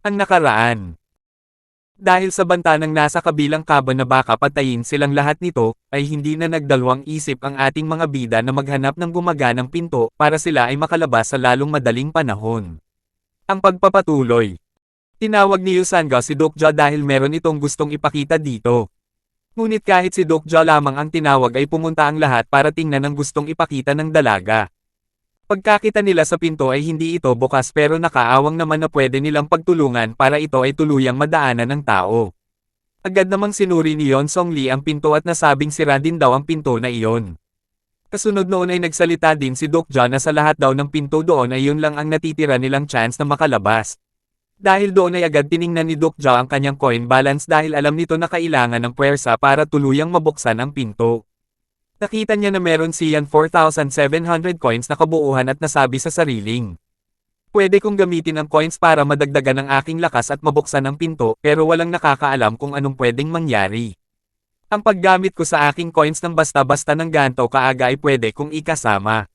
Ang nakaraan. Dahil sa banta ng nasa kabilang kaba na baka patayin silang lahat nito, ay hindi na nagdalawang isip ang ating mga bida na maghanap ng gumaganang pinto para sila ay makalabas sa lalong madaling panahon. Ang pagpapatuloy. Tinawag ni Yusanga si Dokja dahil meron itong gustong ipakita dito. Ngunit kahit si Dokja lamang ang tinawag ay pumunta ang lahat para tingnan ang gustong ipakita ng dalaga. Pagkakita nila sa pinto ay hindi ito bukas pero nakaawang naman na pwede nilang pagtulungan para ito ay tuluyang madaanan ng tao. Agad namang sinuri ni Yeon Song Lee ang pinto at nasabing sira din daw ang pinto na iyon. Kasunod noon ay nagsalita din si Dokja na sa lahat daw ng pinto doon ay yun lang ang natitira nilang chance na makalabas. Dahil doon ay agad tiningnan ni Dokja ang kanyang coin balance dahil alam nito na kailangan ng puwersa para tuluyang mabuksan ang pinto. Nakita niya na meron siyan 4,700 coins na kabuuhan at nasabi sa sariling. Pwede kong gamitin ang coins para madagdagan ang aking lakas at mabuksan ang pinto pero walang nakakaalam kung anong pwedeng mangyari. Ang paggamit ko sa aking coins ng basta-basta ng ganto kaaga ay pwede kong ikasama.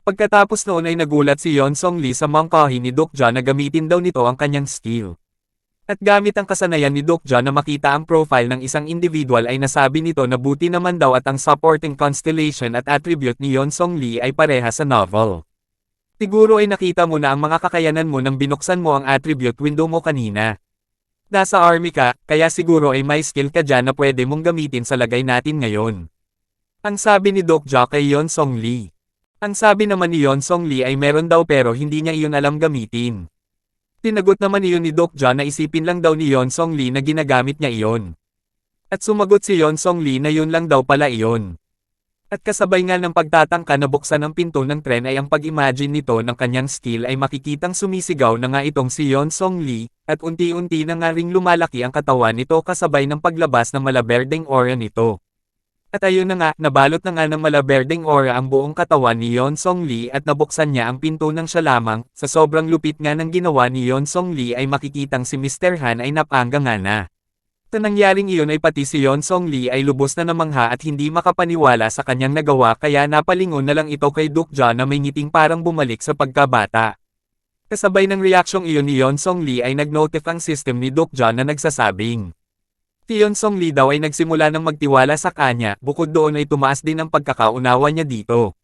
Pagkatapos noon ay nagulat si Yeon Song Lee sa mangkahi ni Dokja na gamitin daw nito ang kanyang skill. At gamit ang kasanayan ni Dokja na makita ang profile ng isang individual ay nasabi nito na buti naman daw at ang supporting constellation at attribute ni Yeon Song Lee ay pareha sa novel. Siguro ay nakita mo na ang mga kakayanan mo nang binuksan mo ang attribute window mo kanina. Nasa army ka, kaya siguro ay may skill ka dyan na pwede mong gamitin sa lagay natin ngayon. Ang sabi ni Dokja kay Yeon Song Lee. Ang sabi naman ni Yeon Song Lee ay meron daw pero hindi niya iyon alam gamitin. Tinagot naman iyon ni Dokja na isipin lang daw ni Yeon Song Lee na ginagamit niya iyon. At sumagot si Yeon Song Lee na yun lang daw pala iyon. At kasabay nga ng pagtatangka na buksan ang pinto ng tren ay ang pag-imagine nito ng kanyang skill ay makikitang sumisigaw na nga itong si Yeon Song Lee, at unti-unti na nga ring lumalaki ang katawan nito kasabay ng paglabas ng malaberdeng aura nito. At ayun na nga, nabalot na nga ng malaberdeng aura ang buong katawan ni Yeon Song Lee at nabuksan niya ang pinto ng siya lamang, sa sobrang lupit nga ng ginawa ni Yeon Song Lee ay makikitang si Mr. Han ay napangga nga na. Sa nangyaring iyon ay pati si Yeon Song Lee ay lubos na namangha at hindi makapaniwala sa kanyang nagawa kaya napalingon na lang ito kay Dokja na may ngiting parang bumalik sa pagkabata. Kasabay ng reaksyong iyon ni Yeon Song Lee ay nag-notif ang system ni Dokja na nagsasabing. Si Yeon Song Lee daw ay nagsimula ng magtiwala sa kanya, bukod doon ay tumaas din ang pagkakaunawa niya dito.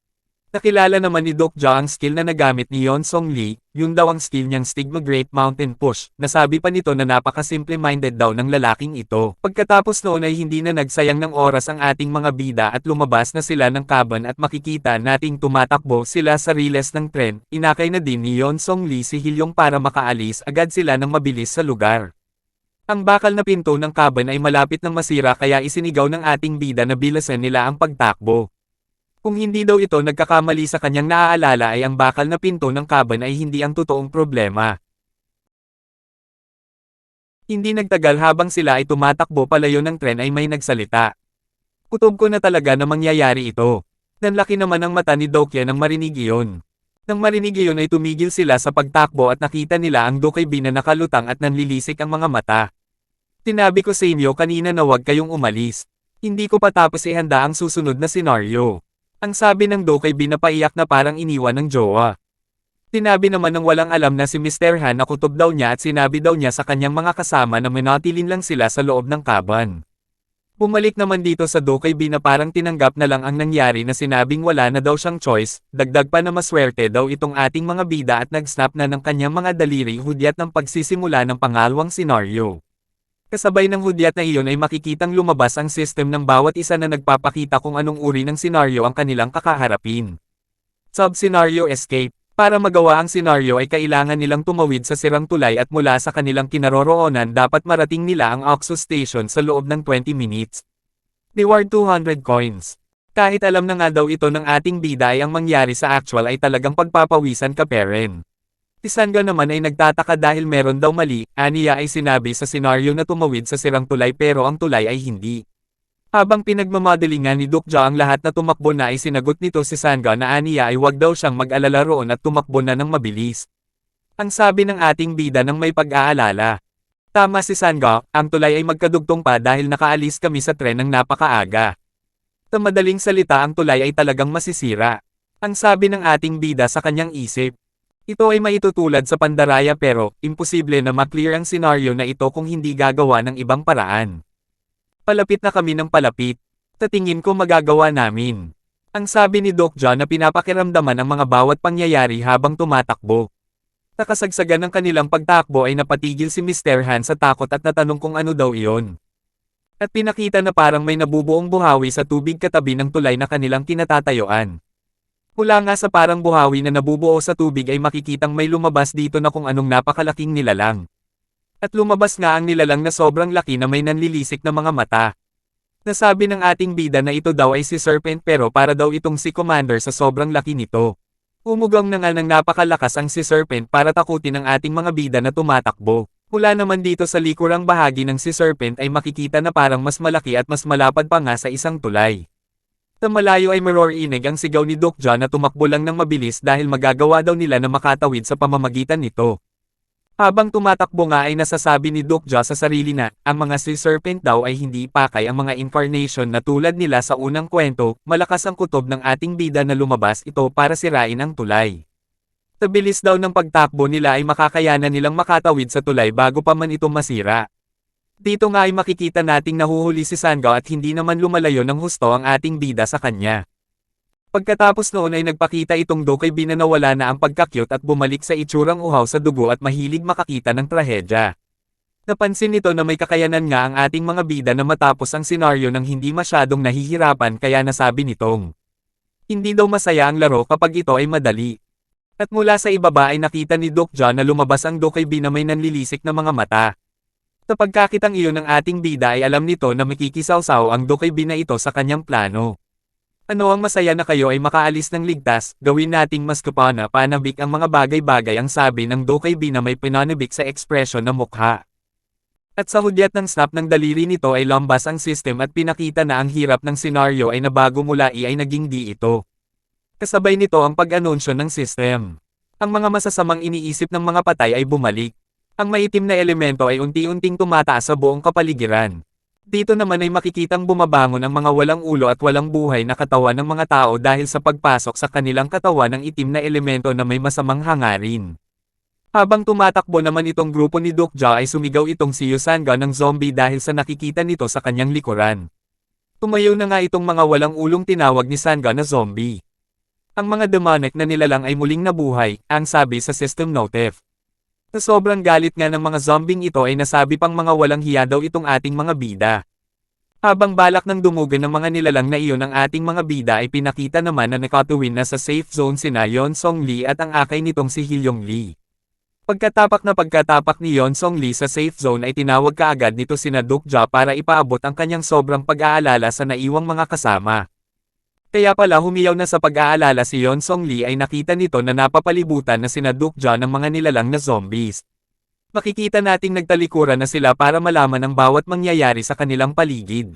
Nakilala naman ni Dokja ang skill na nagamit ni Yeon Song Lee, yun daw ang skill niyang Stigma Great Mountain Push, nasabi pa nito na napaka-simple-minded daw ng lalaking ito. Pagkatapos noon ay hindi na nagsayang ng oras ang ating mga bida at lumabas na sila ng kaban at makikita nating tumatakbo sila sa riles ng tren, inakay na din ni Yeon Song Lee si Hilyong para makaalis agad sila ng mabilis sa lugar. Ang bakal na pinto ng kaban ay malapit ng masira kaya isinigaw ng ating bida na bilasan nila ang pagtakbo. Kung hindi daw ito nagkakamali sa kanyang naaalala ay ang bakal na pinto ng kaban ay hindi ang totoong problema. Hindi nagtagal habang sila ay tumatakbo palayo ng tren ay may nagsalita. Kutob ko na talaga na mangyayari ito. Nanlaki naman ang mata ni Dokya nang marinig iyon. Nang marinig iyon ay tumigil sila sa pagtakbo at nakita nila ang Dokay Bin na nakalutang at nanlilisik ang mga mata. Tinabi ko sa inyo kanina na huwag kayong umalis. Hindi ko pa tapos ihanda ang susunod na senaryo. Ang sabi ng Dokay Bin na paiyak na parang iniwan ng jowa. Tinabi naman ng walang alam na si Mr. Han na kutob daw niya at sinabi daw niya sa kanyang mga kasama na manatilin lang sila sa loob ng kaban. Bumalik naman dito sa Dokay Bin na parang tinanggap na lang ang nangyari na sinabing wala na daw siyang choice, dagdag pa na maswerte daw itong ating mga bida at nag-snap na ng kanyang mga daliri hudyat ng pagsisimula ng pangalawang senaryo. Kasabay ng hudyat na iyon ay makikitang lumabas ang system ng bawat isa na nagpapakita kung anong uri ng senaryo ang kanilang kakaharapin. Sub-Scenario Escape. Para magawa ang senaryo ay kailangan nilang tumawid sa sirang tulay at mula sa kanilang kinaroroonan dapat marating nila ang Oxo Station sa loob ng 20 minutes. Reward 200 coins. Kahit alam na nga daw ito ng ating bida ay ang mangyari sa actual ay talagang pagpapawisan ka peren. Si Sangga naman ay nagtataka dahil meron daw mali, aniya ay sinabi sa senaryo na tumawid sa sirang tulay pero ang tulay ay hindi. Habang pinagmamadelingan ni Dokja ang lahat na tumakbo na ay sinagot nito si Sangga na aniya ay wag daw siyang mag-alala roon at tumakbo na ng mabilis. Ang sabi ng ating bida ng may pag-aalala. Tama si Sangga, ang tulay ay magkadugtong pa dahil nakaalis kami sa tren ng napakaaga. Sa madaling salita ang tulay ay talagang masisira. Ang sabi ng ating bida sa kanyang isip. Ito ay maitutulad sa pandaraya pero, imposible na maklear ang senaryo na ito kung hindi gagawa ng ibang paraan. Palapit na kami ng palapit. Sa tingin ko magagawa namin. Ang sabi ni Doc John na pinapakiramdaman ang mga bawat pangyayari habang tumatakbo. Nakasagsagan ng kanilang pagtakbo ay napatigil si Mr. Han sa takot at natanong kung ano daw iyon. At pinakita na parang may nabubuong buhawi sa tubig katabi ng tulay na kanilang kinatatayuan. Mula nga sa parang buhawi na nabubuo sa tubig ay makikitang may lumabas dito na kung anong napakalaking nilalang. At lumabas nga ang nilalang na sobrang laki na may nanlilisik na mga mata. Nasabi ng ating bida na ito daw ay si Serpent pero para daw itong si Commander sa sobrang laki nito. Umugang na nga ng napakalakas ang si Serpent para takutin ang ating mga bida na tumatakbo. Mula naman dito sa likurang bahagi ng si Serpent ay makikita na parang mas malaki at mas malapad pa nga sa isang tulay. Sa malayo ay marorinig ang sigaw ni Doc John na tumakbo lang ng mabilis dahil magagawa daw nila na makatawid sa pamamagitan nito. Habang tumatakbo nga ay nasasabi ni Doc John sa sarili na, ang mga sea serpent daw ay hindi pakay ang mga incarnation na tulad nila sa unang kwento, malakas ang kutob ng ating bida na lumabas ito para sirain ang tulay. Sa bilis daw ng pagtakbo nila ay makakayanan nilang makatawid sa tulay bago pa man ito masira. Dito nga ay makikita nating nahuhuli si Sangao at hindi naman lumalayo ng husto ang ating bida sa kanya. Pagkatapos noon ay nagpakita itong Dokay Bina na wala na ang pagkakyut at bumalik sa itsurang uhaw sa dugo at mahilig makakita ng trahedya. Napansin nito na may kakayanan nga ang ating mga bida na matapos ang senaryo ng hindi masyadong nahihirapan kaya nasabi nitong hindi daw masaya ang laro kapag ito ay madali. At mula sa ibaba ay nakita ni Doc John na lumabas ang Dokay Bina may nanlilisik na mga mata. Sa pagkakitang iyon ng ating bida ay alam nito na makikisawsaw ang Dokay Bina ito sa kanyang plano. Ano ang masaya na kayo ay makaalis ng ligtas, gawin nating mas panabik ang mga bagay-bagay ang sabi ng Dokay Bina may pinanabik sa ekspresyon ng mukha. At sa hudyat ng snap ng daliri nito ay lambas ang system at pinakita na ang hirap ng senaryo ay nabago mula ay naging di ito. Kasabay nito ang pag-anunsyo ng system. Ang mga masasamang iniisip ng mga patay ay bumalik. Ang maitim na elemento ay unti-unting tumataas sa buong kapaligiran. Dito naman ay makikitang bumabangon ang mga walang ulo at walang buhay na katawan ng mga tao dahil sa pagpasok sa kanilang katawan ng itim na elemento na may masamang hangarin. Habang tumatakbo naman itong grupo ni Dokja ay sumigaw itong si Yusanga ng zombie dahil sa nakikita nito sa kanyang likuran. Tumayo na nga itong mga walang ulong tinawag ni Sanga na zombie. Ang mga demonic na nilalang ay muling nabuhay, ang sabi sa system notif. Sa sobrang galit nga ng mga zombing ito ay nasabi pang mga walang hiya daw itong ating mga bida. Habang balak ng dumugan ng mga nilalang na iyon ang ating mga bida ay pinakita naman na nakatuwin na sa safe zone sina Yeon Song Lee at ang akay nitong si Hyung Lee. Pagkatapak ni Yeon Song Lee sa safe zone ay tinawag kaagad nito sina Dokja para ipaabot ang kanyang sobrang pag-aalala sa naiwang mga kasama. Kaya pala humiyaw na sa pag-aalala si Yeon Song Lee ay nakita nito na napapalibutan na sina Dokja ng mga nilalang na zombies. Makikita nating nagtalikuran na sila para malaman ang bawat mangyayari sa kanilang paligid.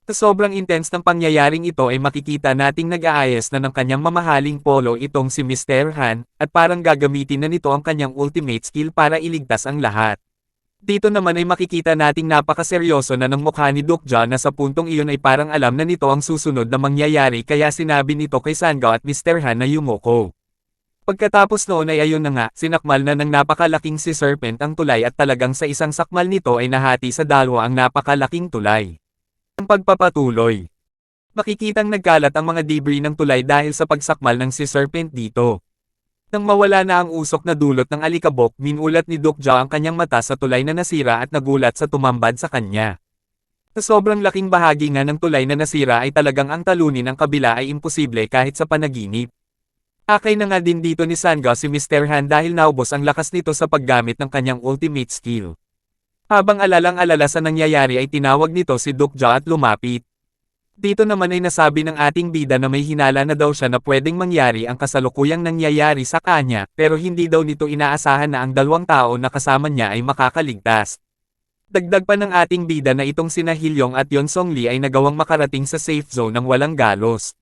Sa sobrang intense ng pangyayaring ito ay makikita nating nag-aayos na ng kanyang mamahaling polo itong si Mr. Han, at parang gagamitin na nito ang kanyang ultimate skill para iligtas ang lahat. Dito naman ay makikita nating napakaseryoso na ng mukha ni Dokja na sa puntong iyon ay parang alam na nito ang susunod na mangyayari kaya sinabi nito kay Sangao at Mr. Han na yumoko. Pagkatapos noon ay ayun na nga, sinakmal na ng napakalaking si Serpent ang tulay at talagang sa isang sakmal nito ay nahati sa dalawa ang napakalaking tulay. Ang pagpapatuloy. Makikitang nagkalat ang mga debris ng tulay dahil sa pagsakmal ng si Serpent dito. Nang mawala na ang usok na dulot ng alikabok, minulat ni Dokja ang kanyang mata sa tulay na nasira at nagulat sa tumambad sa kanya. Sa sobrang laking bahagi nga ng tulay na nasira ay talagang ang talunin ang kabila ay imposible kahit sa panaginip. Akay na nga din dito ni Sangao si Mr. Han dahil naubos ang lakas nito sa paggamit ng kanyang ultimate skill. Habang alalang-alala sa nangyayari ay tinawag nito si Dokja at lumapit. Dito naman ay nasabi ng ating bida na may hinala na daw siya na pwedeng mangyari ang kasalukuyang nangyayari sa kanya, pero hindi daw nito inaasahan na ang dalawang tao na kasama niya ay makakaligtas. Dagdag pa ng ating bida na itong sina Hyung at Yeon Song Lee ay nagawang makarating sa safe zone ng walang galos.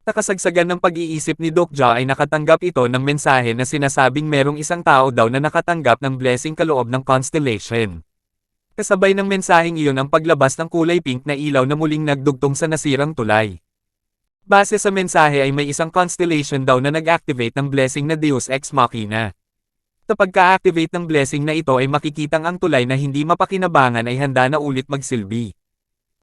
Nakasagsagan ng pag-iisip ni Dokja ay nakatanggap ito ng mensahe na sinasabing merong isang tao daw na nakatanggap ng blessing kaloob ng constellation. Kasabay ng mensaheng iyon ang paglabas ng kulay pink na ilaw na muling nagdugtong sa nasirang tulay. Base sa mensahe ay may isang constellation daw na nag-activate ng blessing na Deus Ex Machina. Kapag ka-activate ng blessing na ito ay makikitang ang tulay na hindi mapakinabangan ay handa na ulit magsilbi.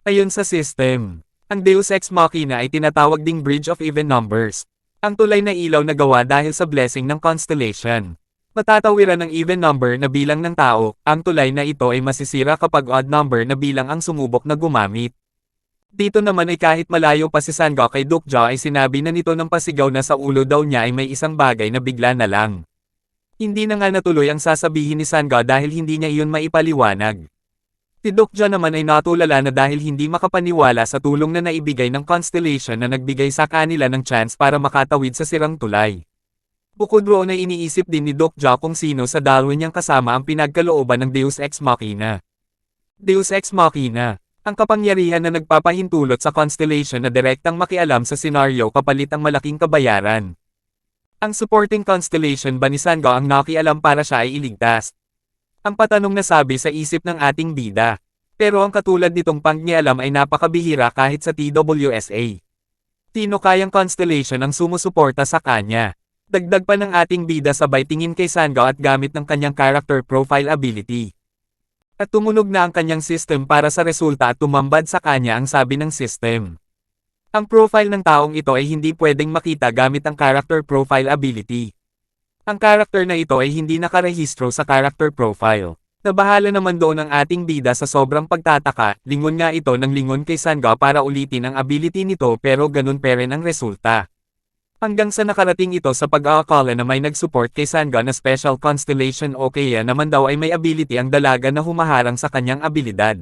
Ayon sa system, ang Deus Ex Machina ay tinatawag ding Bridge of Even Numbers. Ang tulay na ilaw na gawa dahil sa blessing ng constellation. Matatawiran ng even number na bilang ng tao, ang tulay na ito ay masisira kapag odd number na bilang ang sumubok na gumamit. Dito naman ay kahit malayo pa si Sangha kay Dokja ay sinabi na nito ng pasigaw na sa ulo daw niya ay may isang bagay na bigla na lang. Hindi na nga natuloy ang sasabihin ni Sangha dahil hindi niya iyon maipaliwanag. Si Dokja naman ay natulala na dahil hindi makapaniwala sa tulong na naibigay ng constellation na nagbigay sa kanila ng chance para makatawid sa sirang tulay. Bukod roon ay iniisip din ni Dokja kung sino sa Darwin niyang kasama ang pinagkalooban ng Deus Ex Machina. Deus Ex Machina, ang kapangyarihan na nagpapahintulot sa constellation na direktang makialam sa senaryo kapalit ang malaking kabayaran. Ang supporting constellation ba ni Sangha ang nakialam para siya ay iligtas? Ang patanong na sabi sa isip ng ating bida. Pero ang katulad nitong pangngialam ay napakabihira kahit sa TWSA. Sino kayang constellation ang sumusuporta sa kanya? Dagdag pa ng ating bida sabay tingin kay Sangha at gamit ng kanyang character profile ability. At tumunog na ang kanyang system para sa resulta at tumambad sa kanya ang sabi ng system. Ang profile ng taong ito ay hindi pwedeng makita gamit ang character profile ability. Ang character na ito ay hindi nakarehistro sa character profile. Nabahala naman doon ang ating bida sa sobrang pagtataka, lingon nga ito ng lingon kay Sangha para ulitin ang ability nito pero ganun pa rin ang resulta. Hanggang sa nakarating ito sa pag-aakala na may nag-support kay Sangha na special constellation o kaya naman daw ay may ability ang dalaga na humaharang sa kanyang abilidad.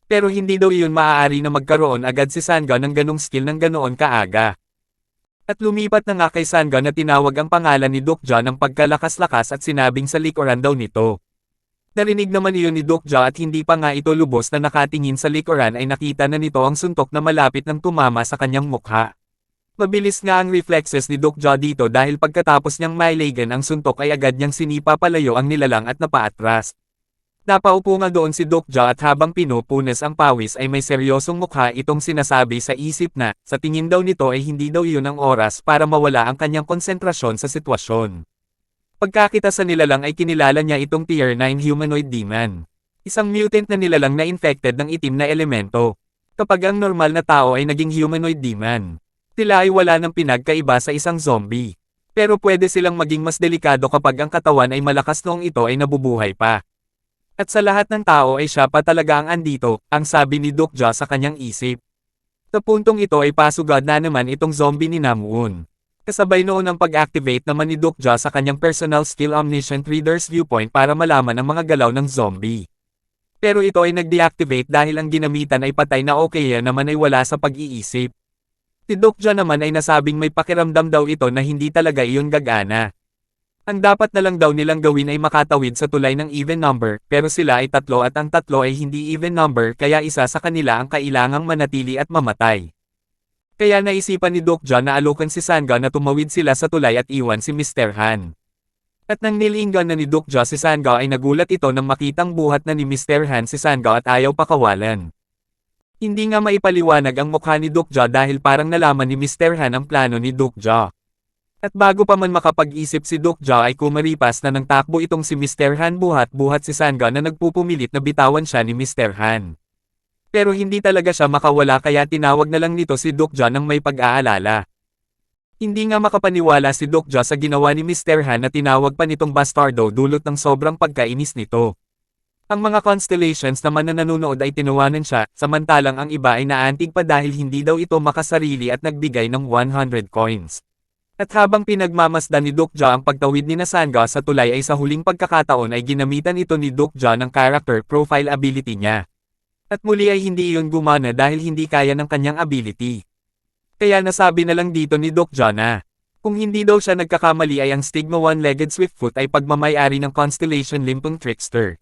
Pero hindi daw iyon maaari na magkaroon agad si Sangha ng ganong skill ng ganoon kaaga. At lumipat na nga kay Sangha na tinawag ang pangalan ni Dokja ng pagkalakas-lakas at sinabing sa likuran daw nito. Narinig naman iyon ni Dokja at hindi pa nga ito lubos na nakatingin sa likuran ay nakita na nito ang suntok na malapit ng tumama sa kanyang mukha. Mabilis nga ang reflexes ni Dokja dito dahil pagkatapos niyang mailagan ang suntok ay agad niyang sinipa palayo ang nilalang at napaatras. Napaupo nga doon si Dokja at habang pinupunas ang pawis ay may seryosong mukha itong sinasabi sa isip na, sa tingin daw nito ay hindi daw iyon ang oras para mawala ang kanyang konsentrasyon sa sitwasyon. Pagkakita sa nilalang ay kinilala niya itong Tier 9 humanoid demon. Isang mutant na nilalang na infected ng itim na elemento. Kapag ang normal na tao ay naging humanoid demon, sila ay wala ng pinagkaiba sa isang zombie. Pero pwede silang maging mas delikado kapag ang katawan ay malakas noong ito ay nabubuhay pa. At sa lahat ng tao ay siya pa talaga ang andito, ang sabi ni Dokja sa kanyang isip. Sa puntong ito ay pasugad na naman itong zombie ni Namuon. Kasabay noon ang pag-activate naman ni Dokja sa kanyang personal skill Omniscient Reader's Viewpoint para malaman ang mga galaw ng zombie. Pero ito ay nag-deactivate dahil ang ginamitan ay patay na o kaya naman ay wala sa pag-iisip. Si Dokja naman ay nasabing may pakiramdam daw ito na hindi talaga iyon gagana. Ang dapat na lang daw nilang gawin ay makatawid sa tulay ng even number, pero sila ay tatlo at ang tatlo ay hindi even number kaya isa sa kanila ang kailangang manatili at mamatay. Kaya naisipan ni Dokja na alokan si Sangha na tumawid sila sa tulay at iwan si Mr. Han. At nang nilinggan na ni Dokja si Sangha ay nagulat ito nang makitang buhat na ni Mr. Han si Sangha at ayaw pakawalan. Hindi nga maipaliwanag ang mukha ni Dokja dahil parang nalaman ni Mr. Han ang plano ni Dokja. At bago pa man makapag-isip si Dokja ay kumaripas na ng takbo itong si Mr. Han buhat-buhat si Sangha na nagpupumilit na bitawan siya ni Mr. Han. Pero hindi talaga siya makawala kaya tinawag na lang nito si Dokja nang may pag-aalala. Hindi nga makapaniwala si Dokja sa ginawa ni Mr. Han na tinawag pa nitong bastardo dulot ng sobrang pagkainis nito. Ang mga constellations naman na nanonood ay tinuwanan siya, samantalang ang iba ay naantig pa dahil hindi daw ito makasarili at nagbigay ng 100 coins. At habang pinagmamasdan ni Dokja ang pagtawid ni Sangha sa tulay ay sa huling pagkakataon ay ginamitan ito ni Dokja ng character profile ability niya. At muli ay hindi iyon gumana dahil hindi kaya ng kanyang ability. Kaya nasabi na lang dito ni Dokja na, kung hindi daw siya nagkakamali ay ang Stigma One-Legged Swiftfoot ay pagmamayari ng Constellation Limpong Trickster.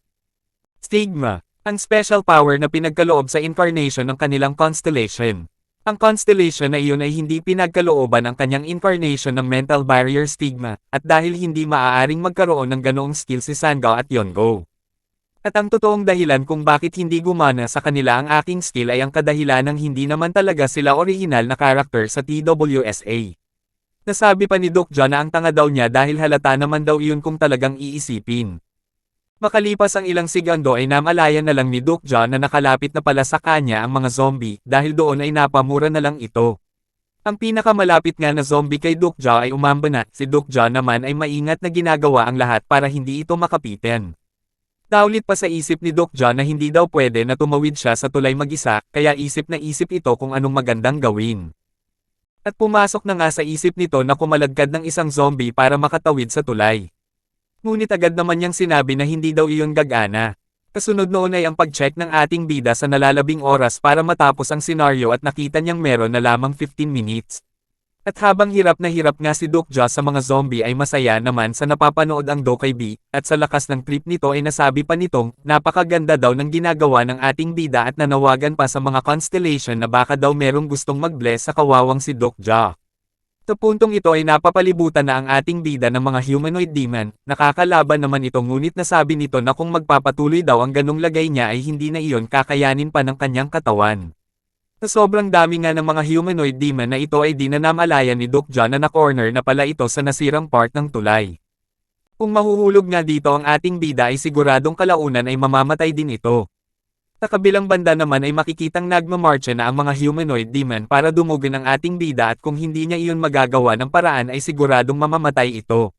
Stigma, ang special power na pinagkaloob sa incarnation ng kanilang constellation. Ang constellation na iyon ay hindi pinagkalooban ang kanyang incarnation ng mental barrier Stigma, at dahil hindi maaaring magkaroon ng ganoong skill si Sangha at Yongo. At ang totoong dahilan kung bakit hindi gumana sa kanila ang aking skill ay ang kadahilanang hindi naman talaga sila orihinal na karakter sa TWSA. Nasabi pa ni Dokja na ang tanga daw niya dahil halata naman daw iyon kung talagang iisipin. Makalipas ang ilang segundo ay namalayan na lang ni Dokja na nakalapit na pala sa kanya ang mga zombie dahil doon ay napamura na lang ito. Ang pinakamalapit nga na zombie kay Dokja ay umamba na, si Dokja naman ay maingat na ginagawa ang lahat para hindi ito makapitan. Naulit pa sa isip ni Dokja na hindi daw pwede na tumawid siya sa tulay mag-isa, kaya isip na isip ito kung anong magandang gawin. At pumasok na nga sa isip nito na kumalagkad ng isang zombie para makatawid sa tulay. Ngunit agad naman niyang sinabi na hindi daw iyon gagana. Kasunod noon ay ang pag-check ng ating bida sa nalalabing oras para matapos ang senaryo at nakita niyang meron na lamang 15 minutes. At habang hirap na hirap nga si Dokja sa mga zombie ay masaya naman sa napapanood ang Dokaibi, at sa lakas ng trip nito ay nasabi pa nitong, napakaganda daw ng ginagawa ng ating bida at nanawagan pa sa mga constellation na baka daw merong gustong mag-bless sa kawawang si Dokja. Sa puntong ito ay napapalibutan na ang ating bida ng mga humanoid demon, nakakalaban naman ito ngunit nasabi nito na kung magpapatuloy daw ang ganong lagay niya ay hindi na iyon kakayanin pa ng kanyang katawan. Sa sobrang dami nga ng mga humanoid demon na ito ay di na namalayan ni Dokja na na-corner na pala ito sa nasirang part ng tulay. Kung mahuhulog nga dito ang ating bida ay siguradong kalaunan ay mamamatay din ito. Sa kabilang banda naman ay makikitang nagmamarcha na ang mga humanoid demon para dumugin ang ating bida at kung hindi niya iyon magagawa ng paraan ay siguradong mamamatay ito.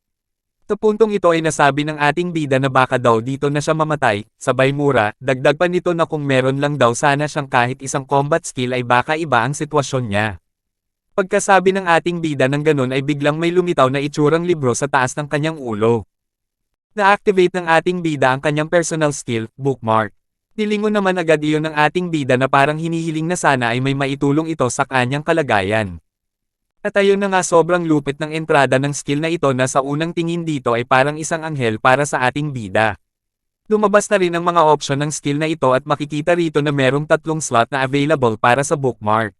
Sa puntong ito ay nasabi ng ating bida na baka daw dito na siya mamatay, sabay mura, dagdag pa nito na kung meron lang daw sana siyang kahit isang combat skill ay baka iba ang sitwasyon niya. Pagkasabi ng ating bida ng ganun ay biglang may lumitaw na itsurang libro sa taas ng kanyang ulo. Na-activate ng ating bida ang kanyang personal skill, bookmark. Nilingon naman agad iyon ng ating bida na parang hinihiling na sana ay may maitulong ito sa kanyang kalagayan. At ayun na nga sobrang lupit ng entrada ng skill na ito na sa unang tingin dito ay parang isang anghel para sa ating bida. Lumabas na rin ang mga option ng skill na ito at makikita rito na merong 3 slot na available para sa bookmark.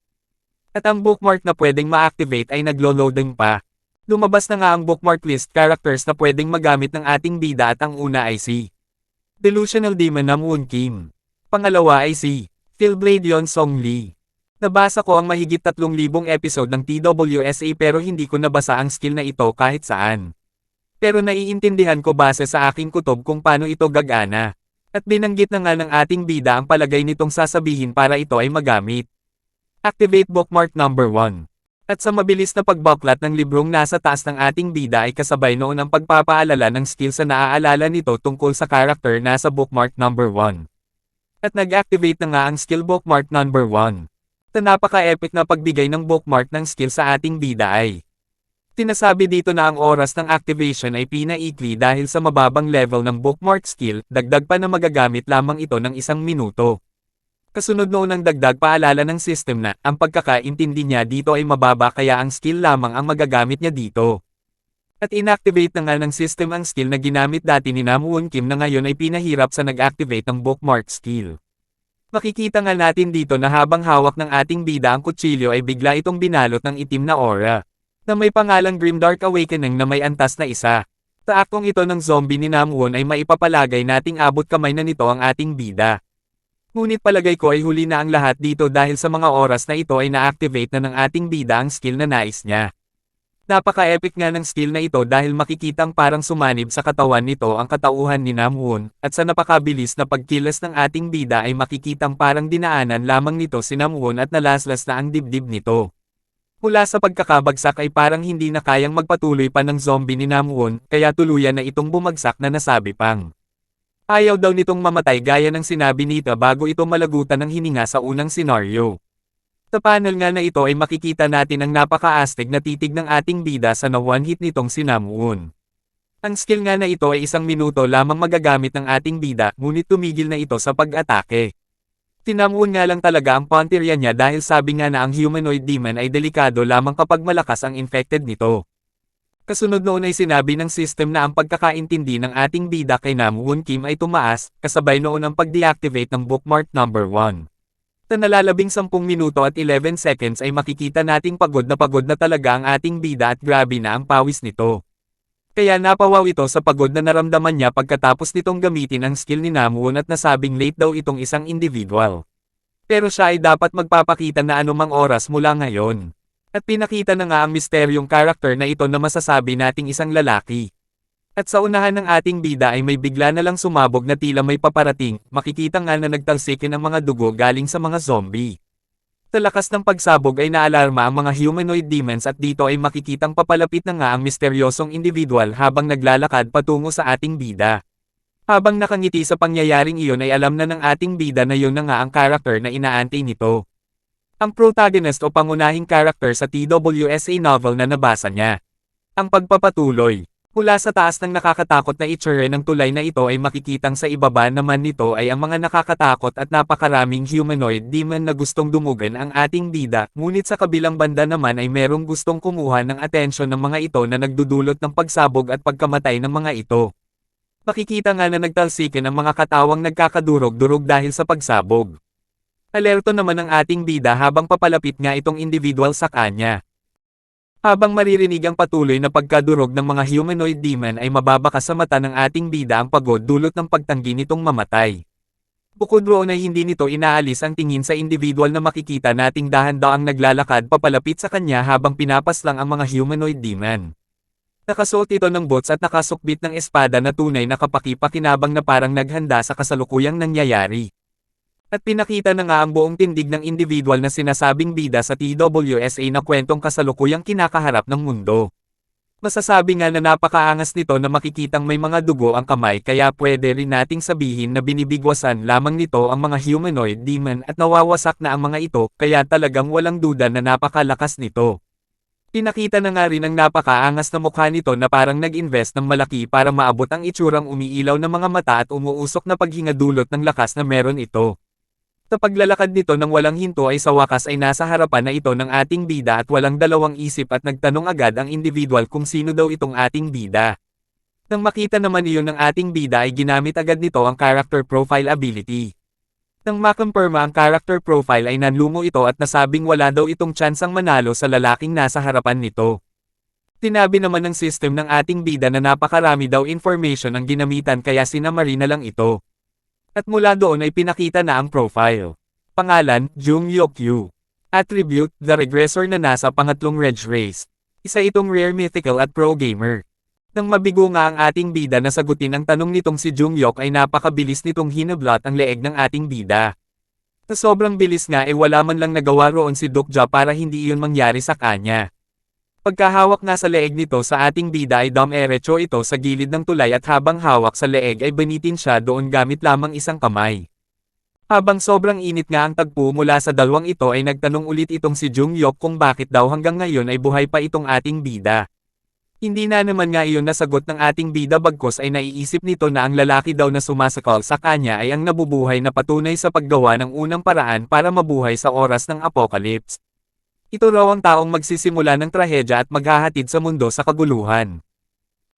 At ang bookmark na pwedeng ma-activate ay naglo-loading pa. Lumabas na nga ang bookmark list characters na pwedeng magamit ng ating bida at ang una ay si Delusional Demon Namwoon Kim. Pangalawa ay si Philblade Yeon Song Lee. Nabasa ko ang mahigit 3,000 episode ng TWSA pero hindi ko nabasa ang skill na ito kahit saan. Pero naiintindihan ko base sa aking kutob kung paano ito gagana. At binanggit na nga ng ating bida ang palagay nitong sasabihin para ito ay magamit. Activate bookmark number 1. At sa mabilis na pagbaklat ng librong nasa taas ng ating bida ay kasabay noon ang pagpapaalala ng skill sa naaalala nito tungkol sa character nasa bookmark number 1. At nag-activate na nga ang skill bookmark number 1. Sa napaka-epic na pagbigay ng bookmark ng skill sa ating bida ay sinasabi dito na ang oras ng activation ay pinaikli dahil sa mababang level ng bookmark skill, dagdag pa na magagamit lamang ito ng 1 minuto. Kasunod noon ang dagdag paalala ng system na ang pagkakaintindi niya dito ay mababa kaya ang skill lamang ang magagamit niya dito. At inactivate na nga ng system ang skill na ginamit dati ni Namwoon Kim na ngayon ay pinahirap sa nag-activate ng bookmark skill. Makikita nga natin dito na habang hawak ng ating bida ang kutsilyo ay bigla itong binalot ng itim na aura, na may pangalang Grimdark Awakening na may antas na isa. Sa aktong ito ng zombie ni Namwoon ay maipapalagay nating abot kamay na nito ang ating bida. Ngunit palagay ko ay huli na ang lahat dito dahil sa mga oras na ito ay na-activate na ng ating bida ang skill na nais niya. Napaka-epic nga ng skill na ito dahil makikitang parang sumanib sa katawan nito ang katauhan ni Namwoon, at sa napakabilis na pagkilos ng ating bida ay makikitang parang dinaanan lamang nito si Namwoon at nalaslas na ang dibdib nito. Mula sa pagkakabagsak ay parang hindi na kayang magpatuloy pa ng zombie ni Namwoon, kaya tuluyan na itong bumagsak na nasabi pang ayaw daw nitong mamatay gaya ng sinabi nito bago ito malagutan ng hininga sa unang senaryo. Sa panel nga na ito ay makikita natin ang napaka-astig na titig ng ating bida sa na-one hit nitong si Namwoon. Ang skill nga na ito ay 1 minuto lamang magagamit ng ating bida, ngunit tumigil na ito sa pag-atake. Si Namwoon nga lang talaga ang punteriya niya dahil sabi nga na ang humanoid demon ay delikado lamang kapag malakas ang infected nito. Kasunod noon ay sinabi ng system na ang pagkakaintindi ng ating bida kay Namwoon Kim ay tumaas, kasabay noon ang pag-deactivate ng bookmark number 1. Sa nalalabing 10 minuto at 11 seconds ay makikita nating pagod na talaga ang ating bida at grabe na ang pawis nito. Kaya napawaw ito sa pagod na naramdaman niya pagkatapos nitong gamitin ang skill ni Namuon at nasabing late daw itong isang individual. Pero siya ay dapat magpapakita na anumang oras mula ngayon. At pinakita na nga ang misteryong karakter na ito na masasabi nating isang lalaki. At sa unahan ng ating bida ay may bigla na lang sumabog na tila may paparating, makikita nga na nagtalsikin ang mga dugo galing sa mga zombie. Sa lakas ng pagsabog ay naalarma ang mga humanoid demons at dito ay makikitang papalapit na nga ang misteryosong individual habang naglalakad patungo sa ating bida. Habang nakangiti sa pangyayaring iyon ay alam na ng ating bida na yun na nga ang karakter na inaantay nito. Ang protagonist o pangunahing karakter sa TWSA novel na nabasa niya. Ang pagpapatuloy. Mula sa taas ng nakakatakot na itsure ng tulay na ito ay makikitang sa ibaba naman nito ay ang mga nakakatakot at napakaraming humanoid demon na gustong dumugan ang ating bida, ngunit sa kabilang banda naman ay merong gustong kumuha ng atensyon ng mga ito na nagdudulot ng pagsabog at pagkamatay ng mga ito. Makikita nga na nagtalsikin ang mga katawang nagkakadurog-durog dahil sa pagsabog. Alerto naman ang ating bida habang papalapit nga itong individual sa kanya. Habang maririnig ang patuloy na pagkadurog ng mga humanoid demon ay mababaka sa mata ng ating bida ang pagod dulot ng pagtanggi nitong mamatay. Bukod roon ay hindi nito inaalis ang tingin sa individual na makikita nating dahan-daang naglalakad papalapit sa kanya habang pinapaslang ang mga humanoid demon. Nakasuot ito ng boots at nakasukbit ng espada na tunay na kapaki-pakinabang na parang naghanda sa kasalukuyang nangyayari. At pinakita na nga ang buong tindig ng individual na sinasabing bida sa TWSA na kwentong kasalukuyang kinakaharap ng mundo. Masasabi nga na napakaangas nito na makikitang may mga dugo ang kamay kaya pwede rin nating sabihin na binibigwasan lamang nito ang mga humanoid demon at nawawasak na ang mga ito kaya talagang walang duda na napakalakas nito. Pinakita na nga rin ang napakaangas na mukha nito na parang nag-invest ng malaki para maabot ang itsurang umiilaw na mga mata at umuusok na paghinga dulot ng lakas na meron ito. Sa paglalakad nito ng walang hinto ay sa wakas ay nasa harapan na ito ng ating bida at walang dalawang isip at nagtanong agad ang individual kung sino daw itong ating bida. Nang makita naman iyon ng ating bida ay ginamit agad nito ang character profile ability. Nang makumpirma ang character profile ay nanlumo ito at nasabing wala daw itong tsansang manalo sa lalaking nasa harapan nito. Tinabi naman ng system ng ating bida na napakarami daw information ang ginamitan kaya sinamari na lang ito. At mula doon ay pinakita na ang profile. Pangalan, Jung Yokyu. Attribute, the regressor na nasa pangatlong Reg Race. Isa itong rare mythical at pro gamer. Nang mabigo nga ang ating bida na sagutin ang tanong nitong si Jung Yok ay napakabilis nitong hinablot ang leeg ng ating bida. Sa sobrang bilis nga ay wala man lang nagawa roon si Dokja para hindi iyon mangyari sa kanya. Pagkahawak nga sa leeg nito sa ating bida ay dom-erecho ito sa gilid ng tulay at habang hawak sa leeg ay banitin siya doon gamit lamang isang kamay. Habang sobrang init nga ang tagpo mula sa dalawang ito ay nagtanong ulit itong si Jung Yok kung bakit daw hanggang ngayon ay buhay pa itong ating bida. Hindi na naman nga iyon nasagot ng ating bida bagkos ay naiisip nito na ang lalaki daw na sumasakal sa kanya ay ang nabubuhay na patunay sa paggawa ng unang paraan para mabuhay sa oras ng apocalypse. Ito raw ang taong magsisimula ng trahedya at maghahatid sa mundo sa kaguluhan.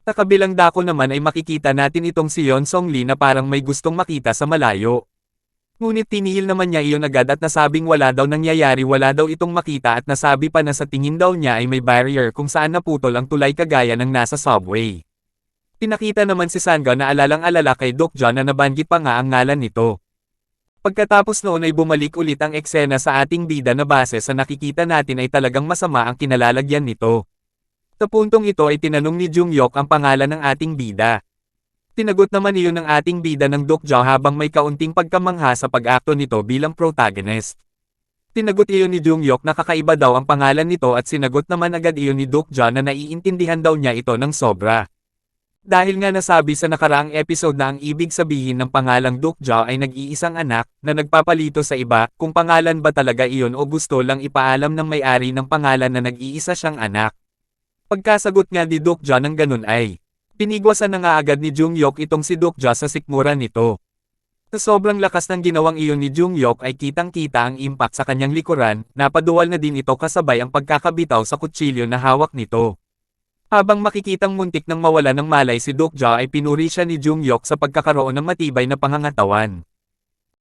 Sa kabilang dako naman ay makikita natin itong si Yeon Song Lee na parang may gustong makita sa malayo. Ngunit tinihil naman niya iyon agad at nasabing wala daw nangyayari wala daw itong makita at nasabi pa na sa tingin daw niya ay may barrier kung saan naputol ang tulay kagaya ng nasa subway. Pinakita naman si Sangga na alalang-alala kay Dokja na nabanggit pa nga ang ngalan nito. Pagkatapos noon ay bumalik ulit ang eksena sa ating bida na base sa nakikita natin ay talagang masama ang kinalalagyan nito. Sa puntong ito ay tinanong ni Jung Yok ang pangalan ng ating bida. Tinagot naman iyon ng ating bida ng Dokja habang may kaunting pagkamangha sa pag-akto nito bilang protagonist. Tinagot iyon ni Jung Yok na kakaiba daw ang pangalan nito at sinagot naman agad iyon ni Dokja na naiintindihan daw niya ito ng sobra. Dahil nga nasabi sa nakaraang episode na ang ibig sabihin ng pangalang Dokja ay nag-iisang anak, na nagpapalito sa iba, kung pangalan ba talaga iyon o gusto lang ipaalam ng may-ari ng pangalan na nag-iisa siyang anak. Pagkasagot nga ni Dokja ng ganun ay, pinigwasan na nga agad ni Jung Yok itong si Dokja sa sikmura nito. Sa sobrang lakas ng ginawang iyon ni Jung Yok ay kitang-kita ang impact sa kanyang likuran, napaduwal na din ito kasabay ang pagkakabitaw sa kutsilyo na hawak nito. Habang makikitang muntik nang mawala ng malay si Dokja ay pinuri siya ni Jung Yok sa pagkakaroon ng matibay na pangangatawan.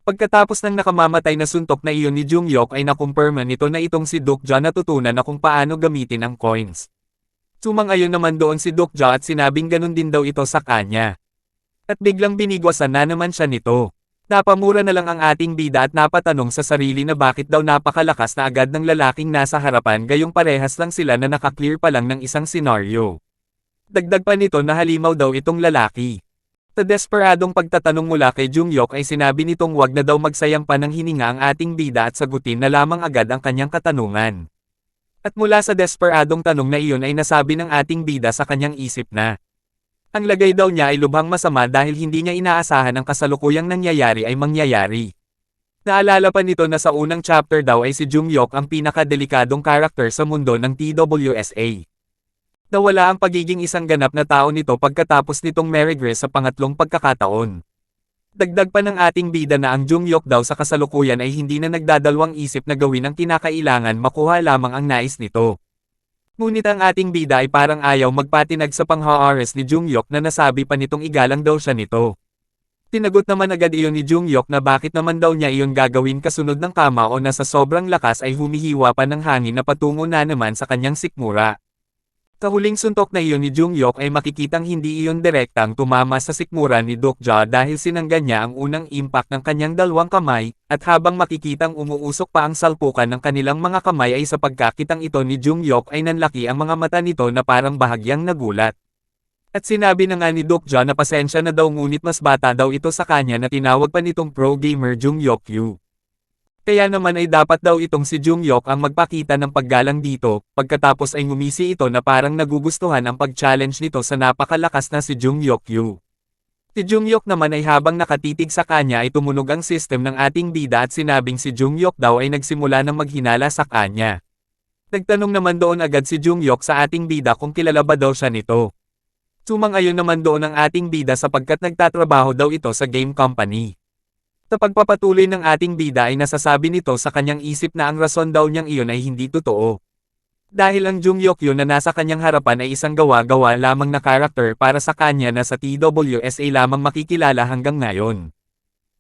Pagkatapos ng nakamamatay na suntok na iyon ni Jung Yok ay nakumpirma nito na itong si Dokja natutunan na kung paano gamitin ang coins. Sumang-ayon naman doon si Dokja at sinabing ganun din daw ito sa kanya. At biglang binigwasan na naman siya nito. Napamura na lang ang ating bida at napatanong sa sarili na bakit daw napakalakas na agad ng lalaking nasa harapan gayong parehas lang sila na nakaklear pa lang ng isang senaryo. Dagdag pa nito na halimaw daw itong lalaki. Sa desperadong pagtatanong mula kay Jungyok ay sinabi nitong wag na daw magsayang pa ng hininga ang ating bida at sagutin na lamang agad ang kanyang katanungan. At mula sa desperadong tanong na iyon ay nasabi ng ating bida sa kanyang isip na ang lagay daw niya ay lubhang masama dahil hindi niya inaasahan ang kasalukuyang nangyayari ay mangyayari. Naalala pa nito na sa unang chapter daw ay si Jungyok ang pinakadelikadong karakter sa mundo ng TWSA. Nawala ang pagiging isang ganap na tao nito pagkatapos nitong meregress sa pangatlong pagkakataon. Dagdag pa ng ating bida na ang Jungyok daw sa kasalukuyan ay hindi na nagdadalawang isip na gawin ang kinakailangan makuha lamang ang nais nito. Ngunit ang ating bida ay parang ayaw magpatinag sa pangha-ares ni Jungyok na nasabi pa nitong igalang daw siya nito. Tinagot naman agad iyon ni Jungyok na bakit naman daw niya iyon gagawin kasunod ng kama o na sa sobrang lakas ay humihiwa pa ng hangin na patungo na naman sa kanyang sikmura. Sa huling suntok na iyon ni Jungyok ay makikitang hindi iyon direktang tumama sa sikmura ni Dokja dahil sinangga niya ang unang impact ng kanyang dalawang kamay, at habang makikitang umuusok pa ang salpukan ng kanilang mga kamay ay sa pagkakitang ito ni Jungyok ay nanlaki ang mga mata nito na parang bahagyang nagulat. At sinabi na nga ni Dokja na pasensya na daw ngunit mas bata daw ito sa kanya na tinawag pa nitong pro gamer Jungyok Yu. Kaya naman ay dapat daw itong si Jungyok ang magpakita ng paggalang dito, pagkatapos ay ngumisi ito na parang nagugustuhan ang pag-challenge nito sa napakalakas na si Jungyok Yu. Si Jungyok naman ay habang nakatitig sa kanya ay tumunog ang system ng ating bida at sinabing si Jungyok daw ay nagsimula ng maghinala sa kanya. Nagtanong naman doon agad si Jungyok sa ating bida kung kilala ba daw siya nito. Sumang-ayon naman doon ang ating bida sapagkat nagtatrabaho daw ito sa game company. Sa pagpapatuloy ng ating bida ay nasasabi nito sa kanyang isip na ang rason daw niyang iyon ay hindi totoo. Dahil ang Jungyok Yu na nasa kanyang harapan ay isang gawa-gawa lamang na karakter para sa kanya na sa TWSA lamang makikilala hanggang ngayon.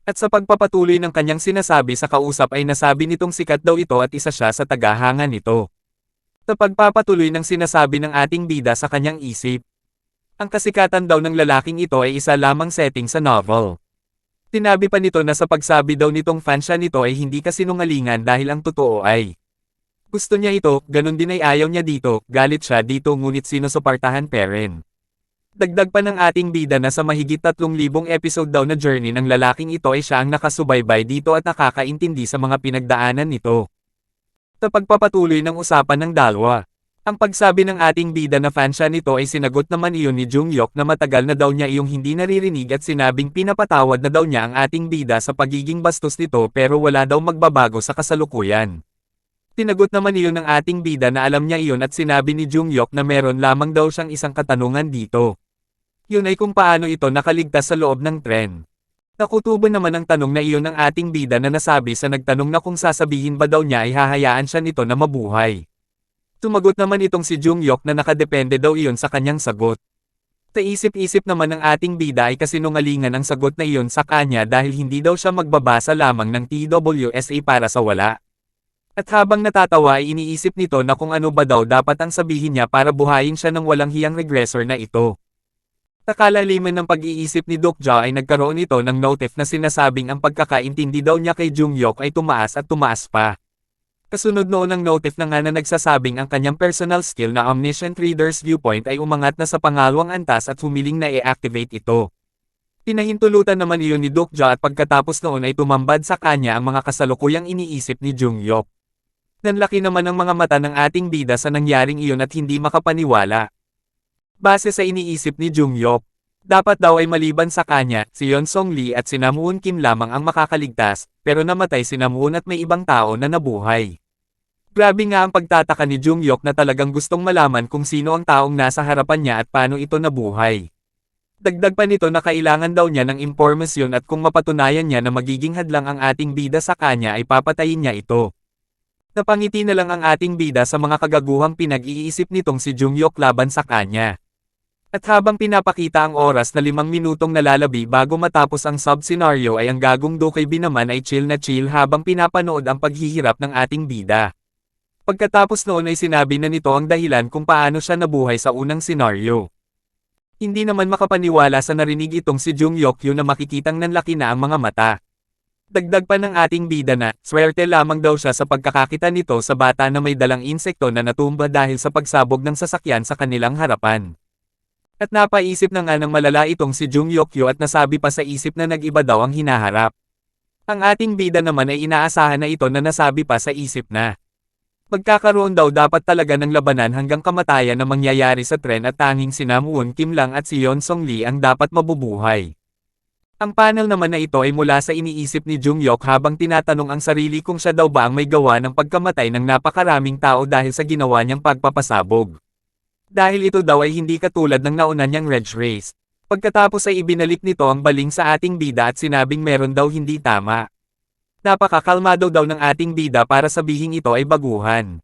At sa pagpapatuloy ng kanyang sinasabi sa kausap ay nasabi nitong sikat daw ito at isa siya sa tagahanga nito. Sa pagpapatuloy ng sinasabi ng ating bida sa kanyang isip, ang kasikatan daw ng lalaking ito ay isa lamang setting sa novel. Sinabi pa nito na sa pagsabi daw nitong fan siya nito ay hindi kasinungalingan dahil ang totoo ay gusto niya ito, ganun din ay ayaw niya dito, galit siya dito ngunit sinusuportahan pa rin. Dagdag pa ng ating bida na sa mahigit 3,000 episode daw na journey ng lalaking ito ay siya ang nakasubaybay dito at nakakaintindi sa mga pinagdaanan nito. Sa pagpapatuloy ng usapan ng dalawa, ang pagsabi ng ating bida na fan siya nito ay sinagot naman iyon ni Jungyok na matagal na daw niya iyong hindi naririnig at sinabing pinapatawad na daw niya ang ating bida sa pagiging bastos nito pero wala daw magbabago sa kasalukuyan. Tinagot naman iyon ng ating bida na alam niya iyon at sinabi ni Jungyok na meron lamang daw siyang isang katanungan dito. Yun ay kung paano ito nakaligtas sa loob ng tren. Nakutubo naman ang tanong na iyon ng ating bida na nasabi sa nagtanong na kung sasabihin ba daw niya ay hahayaan siya nito na mabuhay. Tumagot naman itong si Jungyok na nakadepende daw iyon sa kanyang sagot. Sa isip-isip naman ng ating bida ay kasinungalingan ang sagot na iyon sa kanya dahil hindi daw siya magbabasa lamang ng TWSA para sa wala. At habang natatawa ay iniisip nito na kung ano ba daw dapat ang sabihin niya para buhayin siya ng walang hiyang regressor na ito. Sa kalaliman ng pag-iisip ni Dokja ay nagkaroon ito ng notif na sinasabing ang pagkakaintindi daw niya kay Jungyok ay tumaas at tumaas pa. Kasunod noon ang notif na nga na nagsasabing ang kanyang personal skill na Omniscient Reader's Viewpoint ay umangat na sa pangalawang antas at humiling na i-activate ito. Pinahintulutan naman iyon ni Dokja at pagkatapos noon ay tumambad sa kanya ang mga kasalukuyang iniisip ni Jungyok. Nanlaki naman ang mga mata ng ating bida sa nangyaring iyon at hindi makapaniwala. Base sa iniisip ni Jungyok, dapat daw ay maliban sa kanya, si Yeon Song Lee at si Namuon Kim lamang ang makakaligtas, pero namatay si Namuon at may ibang tao na nabuhay. Grabe nga ang pagtataka ni Jungyok na talagang gustong malaman kung sino ang taong nasa harapan niya at paano ito nabuhay. Dagdag pa nito na kailangan daw niya ng impormasyon at kung mapatunayan niya na magiging hadlang ang ating bida sa kanya ay papatayin niya ito. Napangiti na lang ang ating bida sa mga kagaguhang pinag-iisip nitong si Jungyok laban sa kanya. At habang pinapakita ang oras na 5 minutong nalalabi bago matapos ang sub-scenario ay ang gagong Dokey naman ay chill na chill habang pinapanood ang paghihirap ng ating bida. Pagkatapos noon ay sinabi na nito ang dahilan kung paano siya nabuhay sa unang senaryo. Hindi naman makapaniwala sa narinig itong si Jung Yokyu na makikitang nanlaki na ang mga mata. Dagdag pa ng ating bida na, swerte lamang daw siya sa pagkakakita nito sa bata na may dalang insekto na natumba dahil sa pagsabog ng sasakyan sa kanilang harapan. At napaisip na nga ng malala itong si Jung Yokyu at nasabi pa sa isip na nag-iba daw ang hinaharap. Ang ating bida naman ay inaasahan na ito na nasabi pa sa isip na magkakaroon daw dapat talaga ng labanan hanggang kamatayan na mangyayari sa tren at tanging sina Moon Kim lang at si Yeon Song Lee ang dapat mabubuhay. Ang panel naman na ito ay mula sa iniisip ni Jung Yok habang tinatanong ang sarili kung siya daw ba ang may gawa ng pagkamatay ng napakaraming tao dahil sa ginawa niyang pagpapasabog. Dahil ito daw ay hindi katulad ng nauna niyang Reg Race. Pagkatapos ay ibinalik nito ang baling sa ating bida at sinabing meron daw hindi tama. Napakakalmado daw ng ating bida para sabihing ito ay baguhan.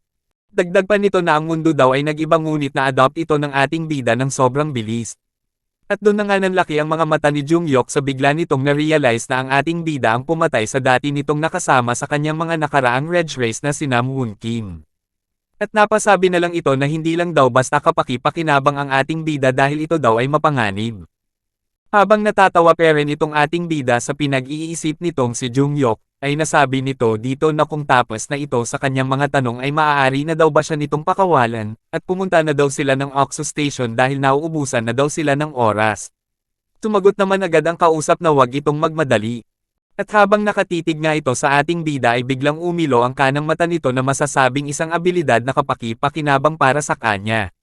Dagdag pa nito na ang mundo daw ay nag-iba ngunit na-adopt ito ng ating bida ng sobrang bilis. At doon na nga nanlaki ang mga mata ni Jung Yok sa bigla nitong na-realize na ang ating bida ang pumatay sa dati nitong nakasama sa kanyang mga nakaraang Reg Race na si Moon Kim. At napasabi na lang ito na hindi lang daw basta kapaki-pakinabang ang ating bida dahil ito daw ay mapanganib. Habang natatawa pa rin itong ating bida sa pinag-iisip nitong si Jung Yok, ay nasabi nito dito na kung tapos na ito sa kanyang mga tanong ay maaari na daw ba siya nitong pakawalan, at pumunta na daw sila ng Oxo Station dahil nauubusan na daw sila ng oras. Tumagot naman agad ang kausap na wag itong magmadali. At habang nakatitig nga ito sa ating bida ay biglang umilo ang kanang mata nito na masasabing isang abilidad na kapaki-pakinabang para sa kanya.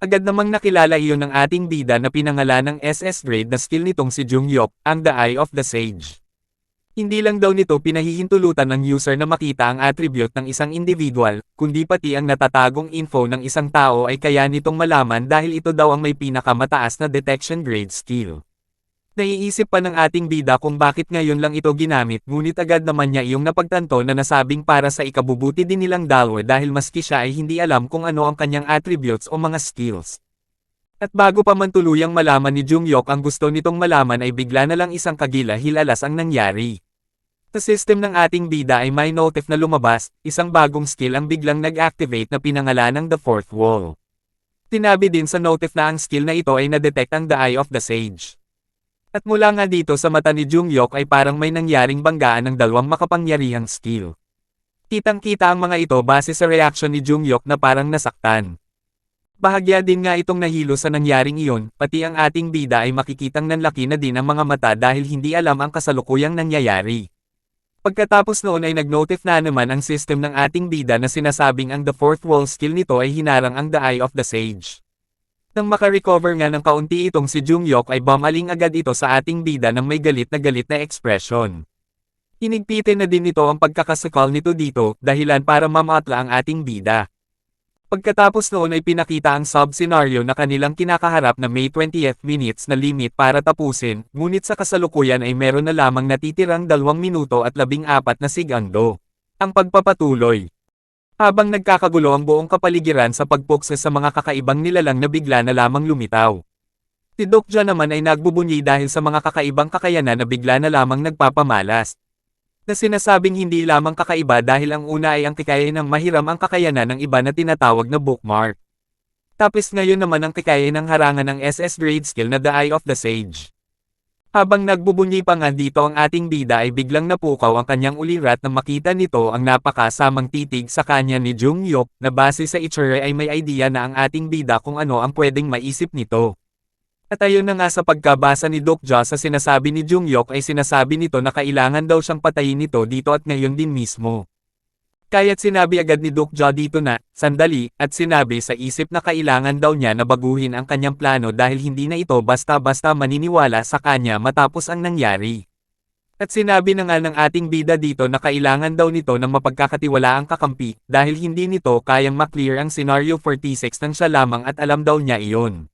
Agad namang nakilala iyon ng ating bida na pinangalan ng SS grade na skill nitong si Jung Yok, ang The Eye of the Sage. Hindi lang daw nito pinahihintulutan ng user na makita ang attribute ng isang individual, kundi pati ang natatagong info ng isang tao ay kaya nitong malaman dahil ito daw ang may pinakamataas na detection grade skill. Naiisip pa ng ating bida kung bakit ngayon lang ito ginamit ngunit agad naman niya iyong napagtanto na nasabing para sa ikabubuti din nilang dalawa dahil maski siya ay hindi alam kung ano ang kanyang attributes o mga skills. At bago pa man tuluyang malaman ni Jung Yok ang gusto nitong malaman ay bigla na lang isang kagila-hilalas ang nangyari. Sa system ng ating bida ay may notif na lumabas, isang bagong skill ang biglang nag-activate na pinangalan ng The Fourth Wall. Tinabi din sa notif na ang skill na ito ay na-detect ang The Eye of the Sage. At mula nga dito sa mata ni Jung Yok ay parang may nangyaring banggaan ng dalawang makapangyarihang skill. Kitang-kita ang mga ito base sa reaction ni Jung Yok na parang nasaktan. Bahagya din nga itong nahilo sa nangyaring iyon, pati ang ating bida ay makikitang nanlaki na din ang mga mata dahil hindi alam ang kasalukuyang nangyayari. Pagkatapos noon ay nag-notif na naman ang system ng ating bida na sinasabing ang The Fourth Wall skill nito ay hinarang ang The Eye of the Sage. Nang makarecover nga ng kaunti itong si Jung Yok ay bumaling agad ito sa ating bida ng may galit na ekspresyon. Hinigpitin na din ito ang pagkakasakal nito dito, dahilan para mamatla ang ating bida. Pagkatapos noon ay pinakita ang sub-scenario na kanilang kinakaharap na May 20th minutes na limit para tapusin, ngunit sa kasalukuyan ay meron na lamang natitirang 2 minuto at 14 na segundo. Ang pagpapatuloy. Habang nagkakagulo ang buong kapaligiran sa pagpuksa sa mga kakaibang nilalang na bigla na lamang lumitaw. Si Dokja naman ay nagbubunyi dahil sa mga kakaibang kakayanan na bigla na lamang nagpapamalas. Na sinasabing hindi lamang kakaiba dahil ang una ay ang kakayanan ng mahiram ang kakayanan ng iba na tinatawag na bookmark. Tapos ngayon naman ang kakayanan ng harangan ng SS grade skill na The Eye of the Sage. Habang nagbubunyi pa nga dito ang ating bida ay biglang napukaw ang kanyang ulirat na makita nito ang napakasamang titig sa kanya ni Jung Yok na base sa itsura ay may idea na ang ating bida kung ano ang pwedeng maisip nito. At ayon na nga sa pagkabasa ni Dokja sa sinasabi ni Jung Yok ay sinasabi nito na kailangan daw siyang patayin nito dito at ngayon din mismo. Kaya't sinabi agad ni Dokja dito na, sandali, at sinabi sa isip na kailangan daw niya na baguhin ang kanyang plano dahil hindi na ito basta-basta maniniwala sa kanya matapos ang nangyari. At sinabi na nga ng ating bida dito na kailangan daw nito ng mapagkakatiwalaang kakampi dahil hindi nito kayang maklear ang scenario 46 nang siya lamang at alam daw niya iyon.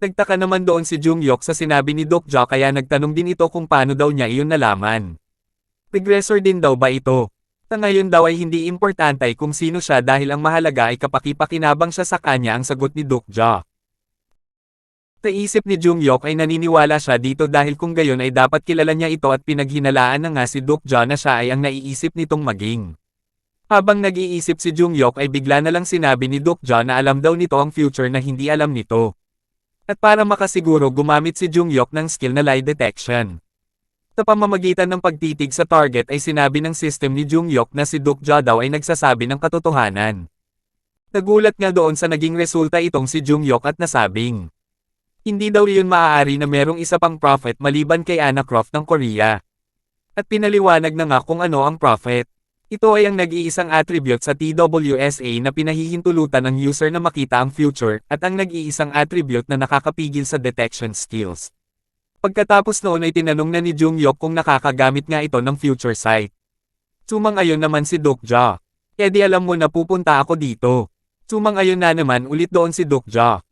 Nagtaka naman doon si Jung Yok sa sinabi ni Dokja kaya nagtanong din ito kung paano daw niya iyon nalaman. Regressor din daw ba ito? Na ngayon daw ay hindi importante kung sino siya dahil ang mahalaga ay kapaki-pakinabang siya sa kanya ang sagot ni Dokja. Sa isip ni Jung Yok ay naniniwala siya dito dahil kung gayon ay dapat kilala niya ito at pinaghinalaan na nga si Dokja na siya ay ang naiisip nitong maging. Habang nag-iisip si Jungyok ay bigla na lang sinabi ni Dokja na alam daw nito ang future na hindi alam nito. At para makasiguro gumamit si Jungyok ng skill na lie detection. Sa pamamagitan ng pagtitig sa target ay sinabi ng system ni Jungyok na si Dokja daw ay nagsasabi ng katotohanan. Nagulat nga doon sa naging resulta itong si Jungyok at nasabing, hindi daw iyon maaari na merong isa pang prophet maliban kay Anna Croft ng Korea. At pinaliwanag na nga kung ano ang prophet. Ito ay ang nag-iisang attribute sa TWSA na pinahihintulutan ng user na makita ang future, at ang nag-iisang attribute na nakakapigil sa detection skills. Pagkatapos noon ay tinanong na ni Jungyok kung nakakagamit nga ito ng future sight. Sumang-ayon naman si Dokja. Di alam mo na pupunta ako dito. Sumang-ayon na naman ulit doon si Dokja.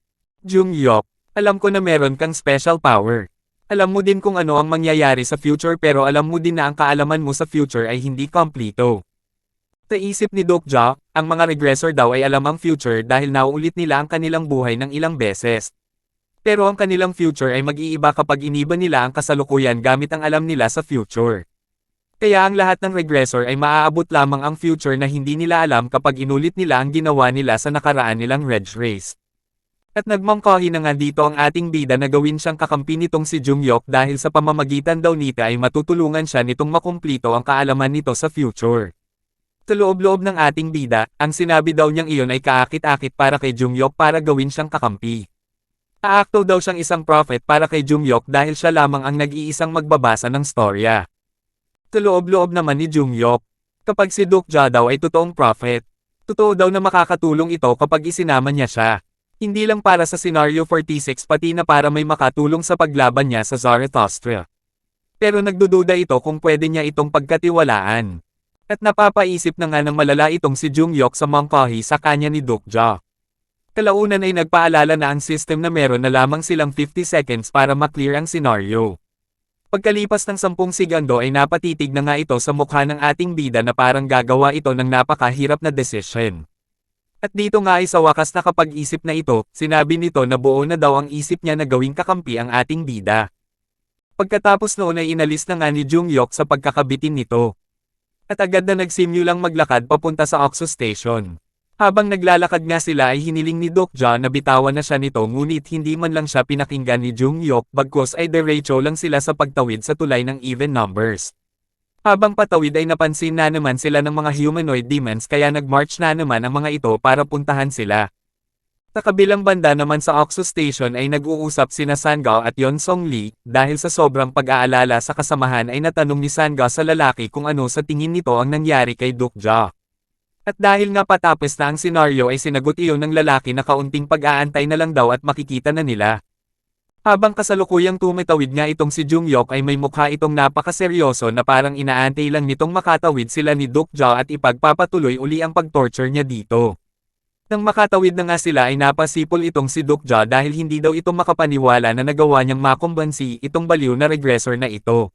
Jungyok, alam ko na meron kang special power. Alam mo din kung ano ang mangyayari sa future pero alam mo din na ang kaalaman mo sa future ay hindi kompleto. Sa isip ni Dokja, ang mga regressor daw ay alam ang future dahil nauulit nila ang kanilang buhay ng ilang beses. Pero ang kanilang future ay mag-iiba kapag iniba nila ang kasalukuyan gamit ang alam nila sa future. Kaya ang lahat ng regressor ay maaabot lamang ang future na hindi nila alam kapag inulit nila ang ginawa nila sa nakaraan nilang Reg Race. At nagmangkohi na nga dito ang ating bida na gawin siyang kakampi nitong si Jungyok dahil sa pamamagitan daw nito ay matutulungan siya nitong makumplito ang kaalaman nito sa future. Sa loob-loob ng ating bida, ang sinabi daw niyang iyon ay kaakit-akit para kay Jungyok para gawin siyang kakampi. Aakto daw siyang isang prophet para kay Jungyok dahil siya lamang ang nag-iisang magbabasa ng storya. Sa loob-loob naman ni Jungyok, kapag si Dokja daw ay totoong prophet, totoo daw na makakatulong ito kapag isinama niya siya. Hindi lang para sa Scenario 46 pati na para may makatulong sa paglaban niya sa Zarathustra. Pero nagdududa ito kung pwede niya itong pagkatiwalaan. At napapaisip na nga ng malala itong si Jungyok sa mangkohi sa kanya ni Dokja. Kalaunan ay nagpaalala na ang system na meron na lamang silang 50 seconds para maklear ang senaryo. Pagkalipas ng 10 segundo ay napatitig na nga ito sa mukha ng ating bida na parang gagawa ito ng napakahirap na decision. At dito nga ay sa wakas na kapag-isip na ito, sinabi nito na buo na daw ang isip niya na gawing kakampi ang ating bida. Pagkatapos noon ay inalis na nga ni Jungyok sa pagkakabitin nito. At agad na nagsimulang maglakad papunta sa Oxo Station. Habang naglalakad nga sila ay hiniling ni Dokja na bitawan na siya nito ngunit hindi man lang siya pinakinggan ni Jungyok bagkus ay diretso lang sila sa pagtawid sa tulay ng even numbers. Habang patawid ay napansin na naman sila ng mga humanoid demons kaya nagmarch na naman ang mga ito para puntahan sila. Sa kabilang banda naman sa Oxo Station ay nag-uusap sina Sangao at Yeon Song Lee, dahil sa sobrang pag-aalala sa kasamahan ay natanong ni Sangao sa lalaki kung ano sa tingin nito ang nangyari kay Dokja. At dahil nga patapos na ang senaryo ay sinagot iyon ng lalaki na kaunting pag-aantay na lang daw at makikita na nila. Habang kasalukuyang tumitawid nga itong si Jungyok ay may mukha itong napakaseryoso na parang inaantay lang nitong makatawid sila ni Dokja at ipagpapatuloy uli ang pag-torture niya dito. Nang makatawid na nga sila ay napasipol itong si Dokja dahil hindi daw ito makapaniwala na nagawa niyang makumbansi itong baliw na regressor na ito.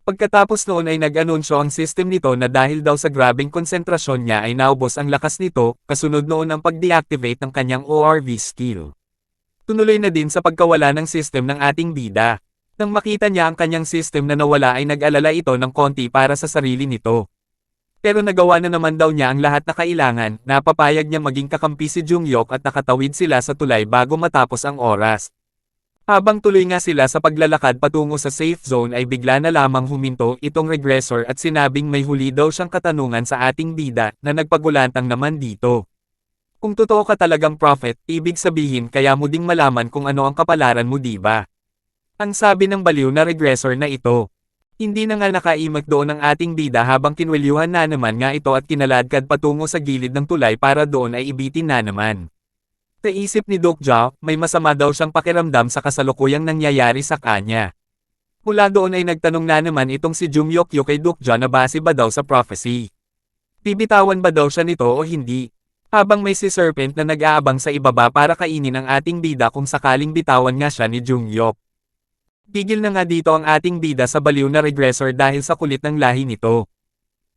Pagkatapos noon ay nag-anunsyo ang system nito na dahil daw sa grabing konsentrasyon niya ay naubos ang lakas nito, kasunod noon ang pag-deactivate ng kanyang ORV skill. Tunuloy na din sa pagkawala ng system ng ating bida. Nang makita niya ang kanyang system na nawala ay nag-alala ito ng konti para sa sarili nito. Pero nagawa na naman daw niya ang lahat na kailangan, napapayag niya maging kakampi si Jungyok at nakatawid sila sa tulay bago matapos ang oras. Habang tuloy nga sila sa paglalakad patungo sa safe zone ay bigla na lamang huminto itong regressor at sinabing may huli daw siyang katanungan sa ating bida na nagpagulantang naman dito. Kung totoo ka talagang prophet, ibig sabihin kaya mo ding malaman kung ano ang kapalaran mo diba? Ang sabi ng baliw na regressor na ito. Hindi na nga nakaimak doon ang ating bida habang kinwelyuhan na naman nga ito at kinaladkad patungo sa gilid ng tulay para doon ay ibitin na naman. Sa isip ni Dokja, may masama daw siyang pakiramdam sa kasalukuyang nangyayari sa kanya. Mula doon ay nagtanong na naman itong si Jungyok kay Dokja na base ba daw sa prophecy. Bibitawan ba daw siya nito o hindi? Habang may si Serpent na nag-aabang sa ibaba para kainin ang ating bida kung sakaling bitawan nga siya ni Jungyok. Tigil na nga dito ang ating bida sa baliw na regressor dahil sa kulit ng lahi nito.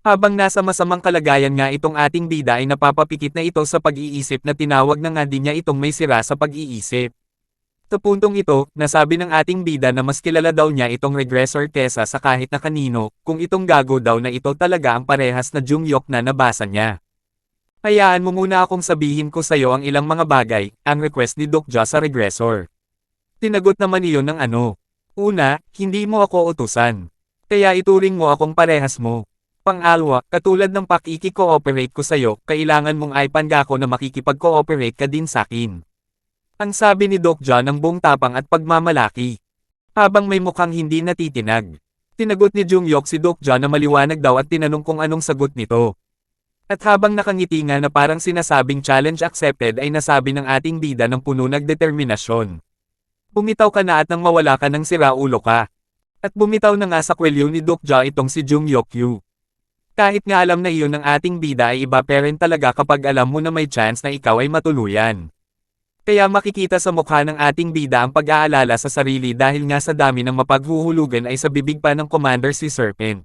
Habang nasa masamang kalagayan nga itong ating bida ay napapapikit na ito sa pag-iisip na tinawag na nga din niya itong may sira sa pag-iisip. Sa puntong ito, nasabi ng ating bida na mas kilala daw niya itong regressor kesa sa kahit na kanino, kung itong gago daw na ito talaga ang parehas na Jungyok na nabasa niya. Hayaan mo muna akong sabihin ko sa'yo ang ilang mga bagay, ang request ni Dokja sa regressor. Tinagot naman iyon ng ano. Una, hindi mo ako utusan. Kaya ituring mo akong parehas mo. Pang-alwa, katulad ng pakiki-cooperate ko sa'yo, kailangan mong iPan ko na makikipag-cooperate ka din sa'kin. Ang sabi ni Dokja ng buong tapang at pagmamalaki. Habang may mukhang hindi natitinag. Tinagot ni Jungyok si Dokja na maliwanag daw at tinanong kung anong sagot nito. At habang nakangiti nga na parang sinasabing challenge accepted ay nasabi ng ating bida ng puno ng determinasyon. Bumitaw ka na at nang mawala ka ng siraulo ka. At bumitaw na nga sa kwelyo ni Dokja itong si Jungyok Yu. Kahit nga alam na iyon ng ating bida ay iba pa rin talaga kapag alam mo na may chance na ikaw ay matuluyan. Kaya makikita sa mukha ng ating bida ang pag-aalala sa sarili dahil nga sa dami ng mapaghuhulugan ay sa bibig pa ng Commander si Serpent.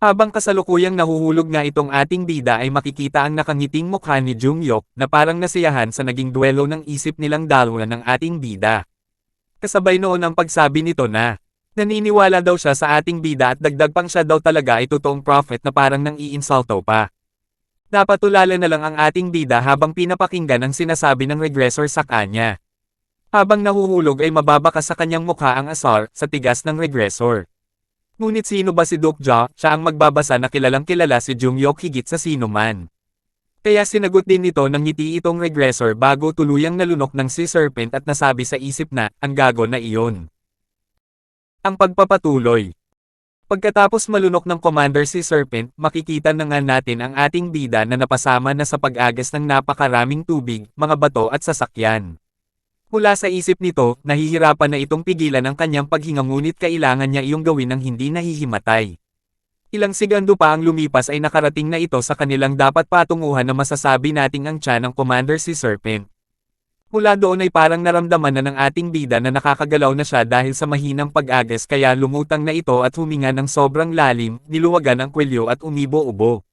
Habang kasalukuyang nahuhulog nga itong ating bida ay makikita ang nakangiting mukha ni Jungyok na parang nasiyahan sa naging duelo ng isip nilang dalawa ng ating bida. Kasabay noon ang pagsabi nito na naniniwala daw siya sa ating bida at dagdag pang siya daw talaga ay totoong prophet na parang nang iinsulto pa. Napatulala na lang ang ating bida habang pinapakinggan ang sinasabi ng regressor sa kanya. Habang nahuhulog ay mababaka sa kanyang mukha ang asar sa tigas ng regressor. Ngunit sino ba si Dokja? Siya ang magbabasa na kilalang kilala si Jungyok higit sa sino man. Kaya sinagot din nito ng ngiti itong regressor bago tuluyang nalunok ng si Serpent at nasabi sa isip na, ang gago na iyon. Ang pagpapatuloy. Pagkatapos malunok ng Commander si Serpent, makikita na nga natin ang ating bida na napasama na sa pag-agas ng napakaraming tubig, mga bato at sasakyan. Mula sa isip nito, nahihirapan na itong pigilan ang kanyang paghinga ngunit kailangan niya iyong gawin ng hindi nahihimatay. Ilang segundo pa ang lumipas ay nakarating na ito sa kanilang dapat patunguhan na masasabi nating ang tiyan ng Commander si Serpent. Mula doon ay parang naramdaman na ng ating bida na nakakagalaw na siya dahil sa mahinang pag-agos kaya lumutang na ito at huminga ng sobrang lalim, niluwagan ang kwelyo at umibo-ubo.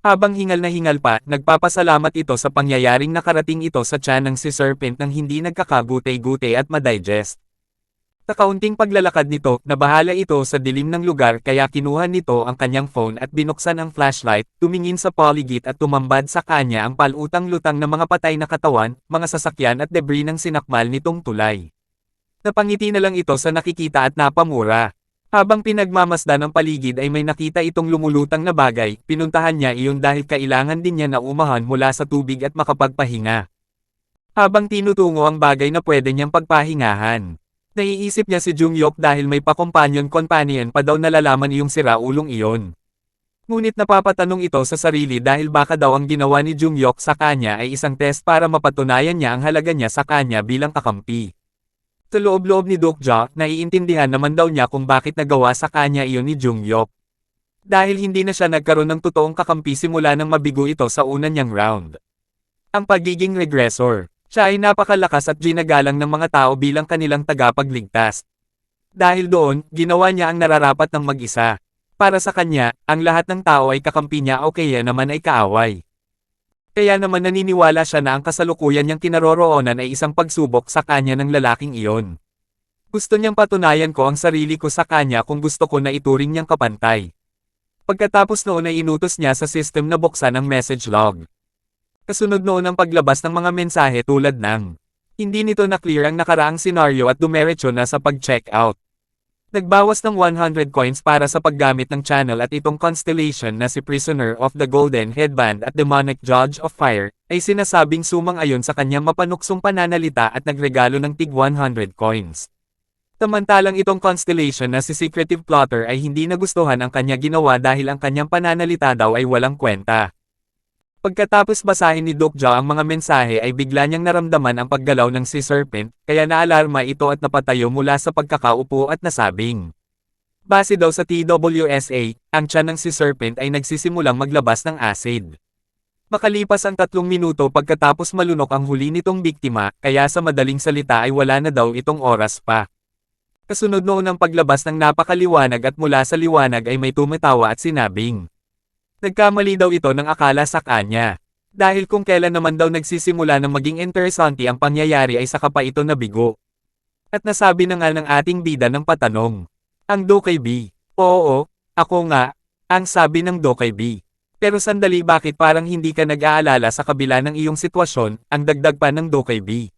Habang hingal na hingal pa, nagpapasalamat ito sa pangyayaring nakarating ito sa tiyan ng si Serpent nang hindi nagkakagutay-gutay at madigest. Sa kaunting paglalakad nito, nabahala ito sa dilim ng lugar kaya kinuha nito ang kanyang phone at binuksan ang flashlight, tumingin sa polygate at tumambad sa kanya ang palutang-lutang na mga patay na katawan, mga sasakyan at debris ng sinakmal nitong tulay. Napangiti na lang ito sa nakikita at napamura. Habang pinagmamasdan ang paligid ay may nakita itong lumulutang na bagay, pinuntahan niya iyon dahil kailangan din niya na umahan mula sa tubig at makapagpahinga. Habang tinutungo ang bagay na pwede niyang pagpahingahan. Naiisip niya si Jungyok dahil may pa-companion pa daw nalalaman iyong siraulong iyon. Ngunit napapatanong ito sa sarili dahil baka daw ang ginawa ni Jungyok sa kanya ay isang test para mapatunayan niya ang halaga niya sa kanya bilang kakampi. Sa loob-loob ni Dokja, naiintindihan naman daw niya kung bakit nagawa sa kanya iyon ni Jungyok. Dahil hindi na siya nagkaroon ng totoong kakampi simula nang mabigo ito sa una niyang round. Ang pagiging regressor. Siya ay napakalakas at ginagalang ng mga tao bilang kanilang tagapagligtas. Dahil doon, ginawa niya ang nararapat ng mag-isa. Para sa kanya, ang lahat ng tao ay kakampi niya o kaya naman ay kaaway. Kaya naman naniniwala siya na ang kasalukuyan niyang kinaroroonan ay isang pagsubok sa kanya ng lalaking iyon. Gusto niyang patunayan ko ang sarili ko sa kanya kung gusto ko na ituring niyang kapantay. Pagkatapos noon ay inutos niya sa system na buksan ang message log. Kasunod noon ang paglabas ng mga mensahe tulad ng hindi nito na-clear ang nakaraang senaryo at dumiretso na sa pag-check out. Nagbawas ng 100 coins para sa paggamit ng channel at itong constellation na si Prisoner of the Golden Headband at Demonic Judge of Fire ay sinasabing sumang-ayon sa kanyang mapanuksong pananalita at nagregalo ng tig 100 coins. Samantalang itong constellation na si Secretive Plotter ay hindi nagustuhan ang kanya ginawa dahil ang kanyang pananalita daw ay walang kwenta. Pagkatapos basahin ni Dokja ang mga mensahe ay bigla niyang naramdaman ang paggalaw ng si Serpent, kaya naalarma ito at napatayo mula sa pagkakaupo at nasabing. Base daw sa TWSA, ang tiyan ng si Serpent ay nagsisimulang maglabas ng acid. Makalipas ang 3 minuto pagkatapos malunok ang huli nitong biktima, kaya sa madaling salita ay wala na daw itong oras pa. Kasunod noon ang paglabas ng napakaliwanag at mula sa liwanag ay may tumatawa at sinabing. Nagkamali daw ito ng akala sa kanya. Dahil kung kailan naman daw nagsisimula ng maging interesante ang pangyayari ay saka pa ito nabigo. At nasabi na nga ng ating bida ng patanong. Ang Dokkaebi. Oo, ako nga, ang sabi ng Dokkaebi. Pero sandali, bakit parang hindi ka nag-aalala sa kabila ng iyong sitwasyon, ang dagdag pa ng Dokkaebi.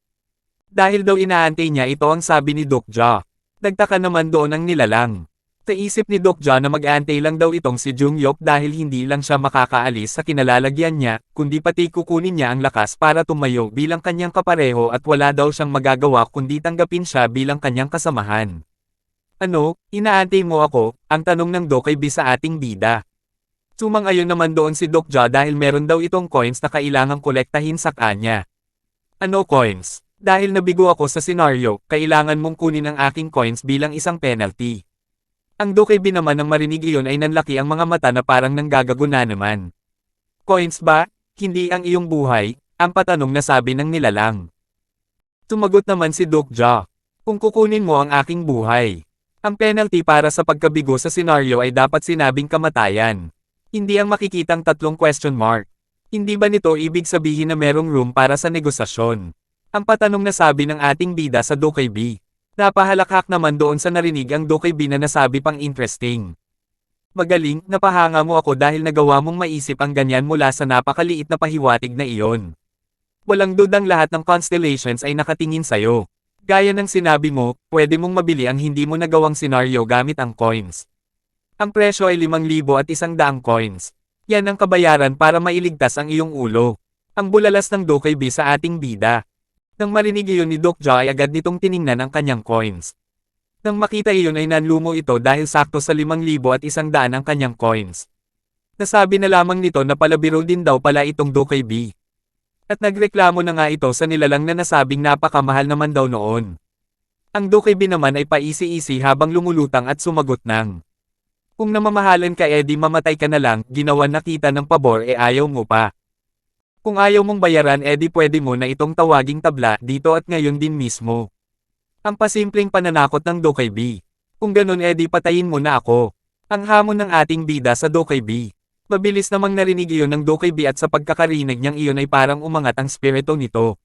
Dahil daw inaantay niya ito ang sabi ni Dokja. Nagtaka naman doon ang nilalang. Naisip ni Dokja na mag-aantay lang daw itong si Jungyok dahil hindi lang siya makakaalis sa kinalalagyan niya, kundi pati kukunin niya ang lakas para tumayo bilang kanyang kapareho at wala daw siyang magagawa kundi tanggapin siya bilang kanyang kasamahan. Ano, inaantay mo ako? Ang tanong ng Dokkaebi sa ating bida. Sumang-ayon naman doon si Dokja dahil meron daw itong coins na kailangang kolektahin sa kanya. Ano coins? Dahil nabigo ako sa senaryo, kailangan mong kunin ang aking coins bilang isang penalty. Ang Dokkaebi naman nang marinig iyon ay nanlaki ang mga mata na parang nanggagago na naman. Coins ba? Hindi ang iyong buhay? Ang patanong na sabi ng nilalang. Tumagot naman si Dokja. Kung kukunin mo ang aking buhay. Ang penalty para sa pagkabigo sa senaryo ay dapat sinabing kamatayan. Hindi ang makikitang tatlong question mark. Hindi ba nito ibig sabihin na merong room para sa negosasyon? Ang patanong na sabi ng ating bida sa Dokkaebi. Napahalakhak naman doon sa narinig ang Dokkaebi na nasabi pang interesting. Magaling, napahanga mo ako dahil nagawa mong maisip ang ganyan mula sa napakaliit na pahiwatig na iyon. Walang dudang lahat ng constellations ay nakatingin sa'yo. Gaya ng sinabi mo, pwede mong mabili ang hindi mo nagawang senaryo gamit ang coins. Ang presyo ay 5,100 coins. Yan ang kabayaran para mailigtas ang iyong ulo. Ang bulalas ng Dokkaebi sa ating bida. Nang marinig iyon ni Dokja ay agad nitong tiningnan ang kanyang coins. Nang makita iyon ay nanlumo ito dahil sakto sa 5,100 ang kanyang coins. Nasabi na lamang nito na palabiro din daw pala itong Dokkaebi. At nagreklamo na nga ito sa nilalang na nasabing napakamahal naman daw noon. Ang Dokkaebi naman ay paisi-isi habang lumulutang at sumagot ng. Kung namamahalan ka di mamatay ka na lang, ginawan na kita ng pabor ayaw mo pa. Kung ayaw mong bayaran di pwede mo na itong tawaging tabla dito at ngayon din mismo. Ang pasimpleng pananakot ng Dokkaebi. Kung ganun di patayin mo na ako. Ang hamon ng ating bida sa Dokkaebi. Mabilis namang narinig iyon ng Dokkaebi at sa pagkakarinig niyang iyon ay parang umangat ang spirito nito.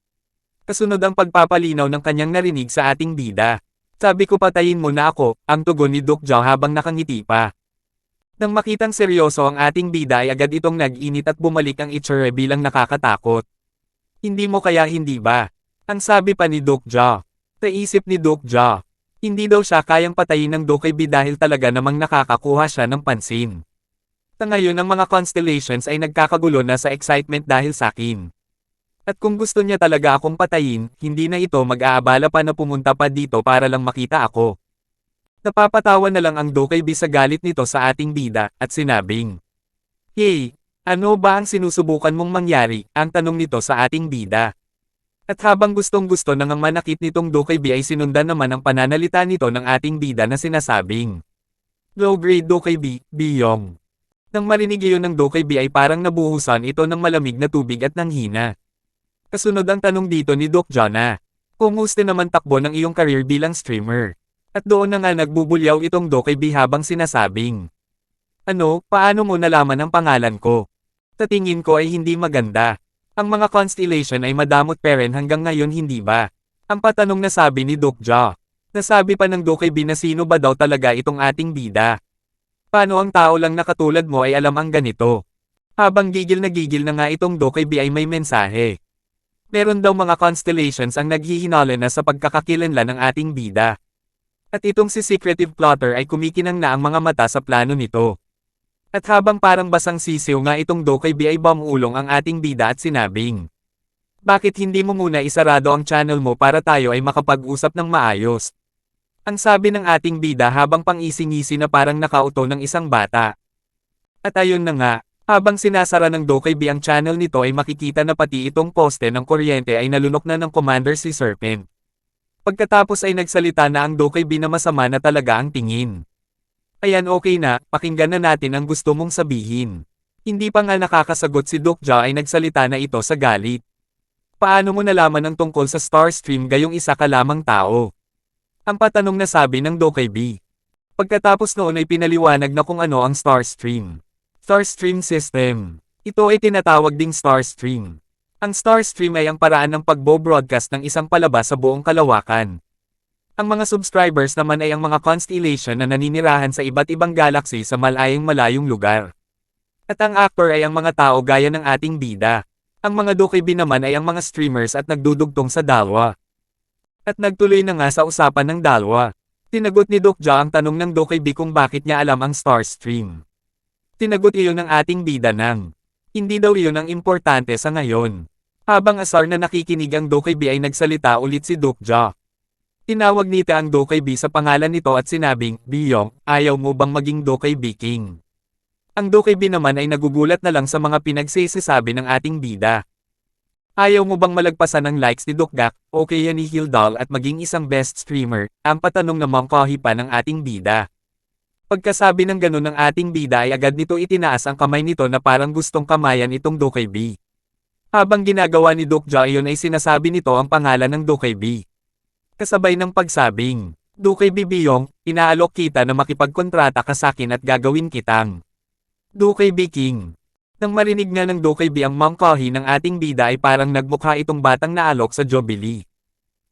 Kasunod ang pagpapalinaw ng kanyang narinig sa ating bida. Sabi ko patayin mo na ako, ang tugon ni Dokja habang nakangiti pa. Nang makitang seryoso ang ating bida ay agad itong nag-init at bumalik ang itsura bilang nakakatakot. Hindi mo kaya hindi ba? Ang sabi pa ni Dokja. Naisip ni Dokja. Hindi daw siya kayang patayin ng Dokkaebi dahil talaga namang nakakakuha siya ng pansin. Sa ngayon ang mga constellations ay nagkakagulo na sa excitement dahil sa akin. At kung gusto niya talaga akong patayin, hindi na ito mag-aabala pa na pumunta pa dito para lang makita ako. Napapatawa na lang ang Dokkaebi sa galit nito sa ating bida, at sinabing, Hey, ano ba ang sinusubukan mong mangyari? Ang tanong nito sa ating bida. At habang gustong-gusto nang ang manakit nitong Dokkaebi ay sinundan naman ang pananalita nito ng ating bida na sinasabing, Low-grade Dokkaebi, Biyong. Nang marinig iyon ng Dokkaebi ay parang nabuhusan ito ng malamig na tubig at nanghina. Kasunod ang tanong dito ni Dokja na, kumusta naman takbo ng iyong career bilang streamer? At doon na nga nagbubulyaw itong Dokkaebi habang sinasabing, Ano, paano mo nalaman ang pangalan ko? Sa tingin ko ay hindi maganda. Ang mga constellation ay madamot pa rin hanggang ngayon hindi ba? Ang patanong na sabi ni Dokja. Nasabi pa ng Dokkaebi na sino ba daw talaga itong ating bida? Paano ang tao lang na katulad mo ay alam ang ganito? Habang gigil na nga itong Dokkaebi ay may mensahe. Meron daw mga constellations ang naghihinala na sa pagkakakilanlan ng ating bida. At itong si secretive plotter ay kumikinang na ang mga mata sa plano nito. At habang parang basang sisiw nga itong Dokkaebi ay bumulong ang ating bida at sinabing, Bakit hindi mo muna isarado ang channel mo para tayo ay makapag-usap ng maayos? Ang sabi ng ating bida habang pang-ising-isi na parang nakauto ng isang bata. At ayun na nga, habang sinasara ng Dokkaebi ang channel nito ay makikita na pati itong poste ng kuryente ay nalunok na ng Commander si Serpent. Pagkatapos ay nagsalita na ang Dokkaebi na masama na talaga ang tingin. Ayan okay na, pakinggan na natin ang gusto mong sabihin. Hindi pa nga nakakasagot si Dokja ay nagsalita na ito sa galit. Paano mo nalaman ang tungkol sa Starstream gayong isa ka lamang tao? Ang patanong na sabi ng Dokkaebi. Pagkatapos noon ay pinaliwanag na kung ano ang Starstream. Starstream System. Ito ay tinatawag ding Starstream. Ang Starstream ay ang paraan ng pagbo-broadcast ng isang palabas sa buong kalawakan. Ang mga subscribers naman ay ang mga constellation na naninirahan sa iba't ibang galaxy sa malayong lugar. At ang actor ay ang mga tao gaya ng ating bida. Ang mga dokebi naman ay ang mga streamers at nagdudugtong sa dalwa. At nagtuloy na nga sa usapan ng dalwa. Tinagot ni Dokja ang tanong ng dokebi kung bakit niya alam ang Starstream. Tinagot iyon ng ating bida ng hindi daw iyon ang importante sa ngayon. Habang asar na nakikinig ang dokebi ay nagsalita ulit si Dokja. Tinawag nita ang dokebi sa pangalan nito at sinabing, Biyong, ayaw mo bang maging dokebi king? Ang dokebi naman ay nagugulat na lang sa mga pinagsisisabi ng ating bida. Ayaw mo bang malagpasan ng likes ni Dokgak, o kaya ni Hildal at maging isang best streamer? Ang patanong na mangkahi pa ng ating bida. Pagkasabi ng ganun ng ating bida ay agad nito itinaas ang kamay nito na parang gustong kamayan itong dokebi. Habang ginagawa ni Dokja iyon ay sinasabi nito ang pangalan ng dokebi. Kasabay ng pagsabing, Dokebi Biyong, inaalok kita na makipagkontrata ka sa akin at gagawin kitang Dokebi King. Nang marinig nga ng dokebi ang mangkahi ng ating bida ay parang nagmukha itong batang naalok sa Jubilee.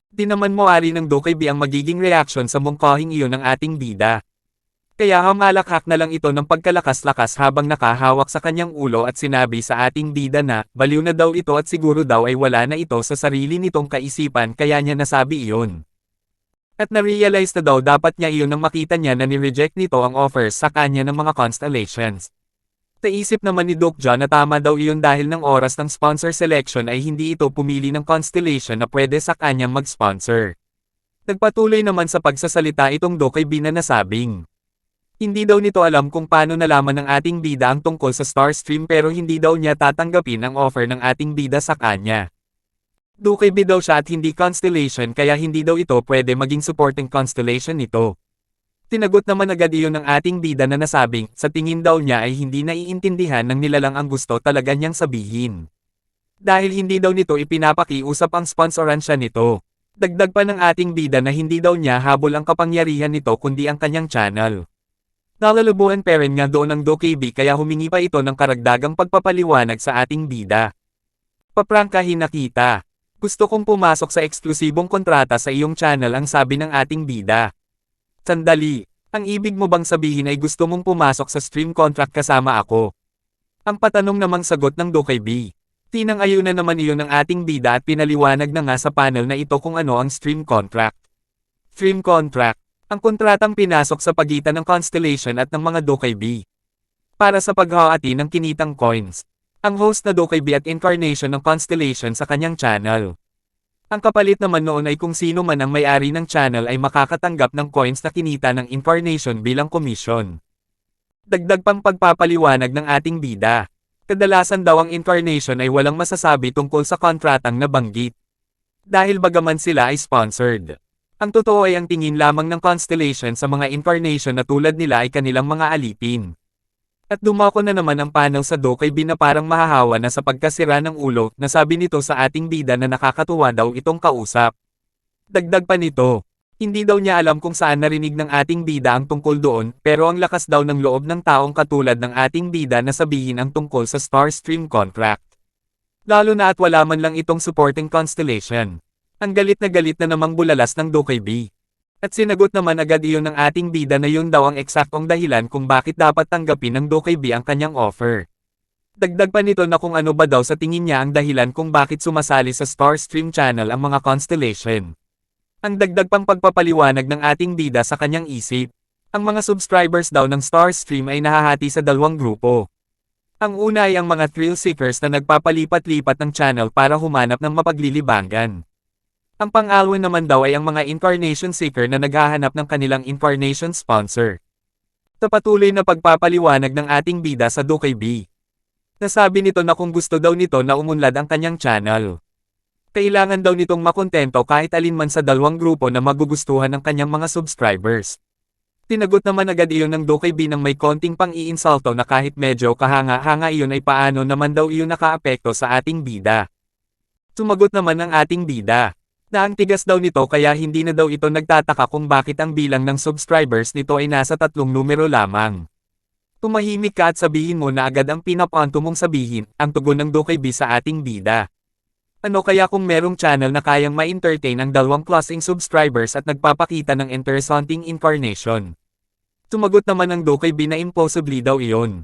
Di naman moari ng dokebi ang magiging reaksyon sa mungkahing iyon ng ating bida. Kaya hamalakhak na lang ito ng pagkalakas-lakas habang nakahawak sa kanyang ulo at sinabi sa ating bida na, baliw na daw ito at siguro daw ay wala na ito sa sarili nitong kaisipan kaya niya nasabi iyon. At na-realize na daw dapat niya iyon nang makita niya na ni-reject nito ang offers sa kanya ng mga constellations. Naisip naman ni Dokja na tama daw iyon dahil ng oras ng sponsor selection ay hindi ito pumili ng constellation na pwede sa kanyang mag-sponsor. Nagpatuloy naman sa pagsasalita itong dokebi na nasabing. Hindi daw nito alam kung paano nalaman ng ating bida ang tungkol sa Starstream pero hindi daw niya tatanggapin ang offer ng ating bida sa kanya. Dokebi daw siya at hindi constellation kaya hindi daw ito pwede maging supporting constellation nito. Tinagot naman agad iyon ng ating bida na nasabing, sa tingin daw niya ay hindi naiintindihan ng nilalang ang gusto talaga niyang sabihin. Dahil hindi daw nito ipinapakiusap ang sponsoran siya nito. Dagdag pa ng ating bida na hindi daw niya habol ang kapangyarihan nito kundi ang kanyang channel. Nalalabuhan pa rin nga doon ang dokebi kaya humingi pa ito ng karagdagang pagpapaliwanag sa ating bida. Paprangkahin na kita. Gusto kong pumasok sa eksklusibong kontrata sa iyong channel ang sabi ng ating bida. Sandali, ang ibig mo bang sabihin ay gusto mong pumasok sa stream contract kasama ako? Ang patanong namang sagot ng dokebi. Tinang-ayo na naman iyon ng ating bida at pinaliwanag na nga sa panel na ito kung ano ang stream contract. Stream contract. Ang kontratang pinasok sa pagitan ng constellation at ng mga dokebi. Para sa paghahati ng kinitang coins. Ang host na dokebi at incarnation ng constellation sa kanyang channel. Ang kapalit naman noon ay kung sino man ang may-ari ng channel ay makakatanggap ng coins na kinita ng incarnation bilang komisyon. Dagdag pang pagpapaliwanag ng ating bida. Kadalasan daw ang incarnation ay walang masasabi tungkol sa kontratang nabanggit. Dahil bagaman sila ay sponsored. Ang totoo ay ang tingin lamang ng constellation sa mga incarnation na tulad nila ay kanilang mga alipin. At dumako na naman ang panel sa dokebi na parang mahahawa na sa pagkasira ng ulo na sabi nito sa ating bida na nakakatuwa daw itong kausap. Dagdag pa nito, hindi daw niya alam kung saan narinig ng ating bida ang tungkol doon pero ang lakas daw ng loob ng taong katulad ng ating bida na sabihin ang tungkol sa Starstream contract. Lalo na at wala man lang itong supporting constellation. Ang galit na namang bulalas ng dokebi. At sinagot naman agad iyon ng ating bida na yun daw ang eksaktong dahilan kung bakit dapat tanggapin ng dokebi ang kanyang offer. Dagdag pa nito na kung ano ba daw sa tingin niya ang dahilan kung bakit sumasali sa Starstream channel ang mga constellation. Ang dagdag pang pagpapaliwanag ng ating bida sa kanyang isip. Ang mga subscribers daw ng Starstream ay nahahati sa dalawang grupo. Ang una ay ang mga thrill seekers na nagpapalipat-lipat ng channel para humanap ng mapaglilibangan. Ang pang-alwan naman daw ay ang mga incarnation seeker na naghahanap ng kanilang incarnation sponsor. Sa patuloy na pagpapaliwanag ng ating bida sa dokebi. Nasabi nito na kung gusto daw nito na umunlad ang kanyang channel. Kailangan daw nitong makontento kahit alinman sa dalawang grupo na magugustuhan ng kanyang mga subscribers. Tinagot naman agad iyon ng dokebi ng may konting pang-iinsulto na kahit medyo kahanga-hanga iyon ay paano naman daw iyon nakaapekto sa ating bida. Sumagot naman ang ating bida. Na ang tigas daw nito kaya hindi na daw ito nagtataka kung bakit ang bilang ng subscribers nito ay nasa 3 numero lamang. Tumahimik ka at sabihin mo na agad ang pinapanto mong sabihin, ang tugon ng dokebi sa ating bida. Ano kaya kung merong channel na kayang ma-entertain ang 2 subscribers at nagpapakita ng interesting incarnation? Tumagot naman ang Dokkaebi na impossibly daw iyon.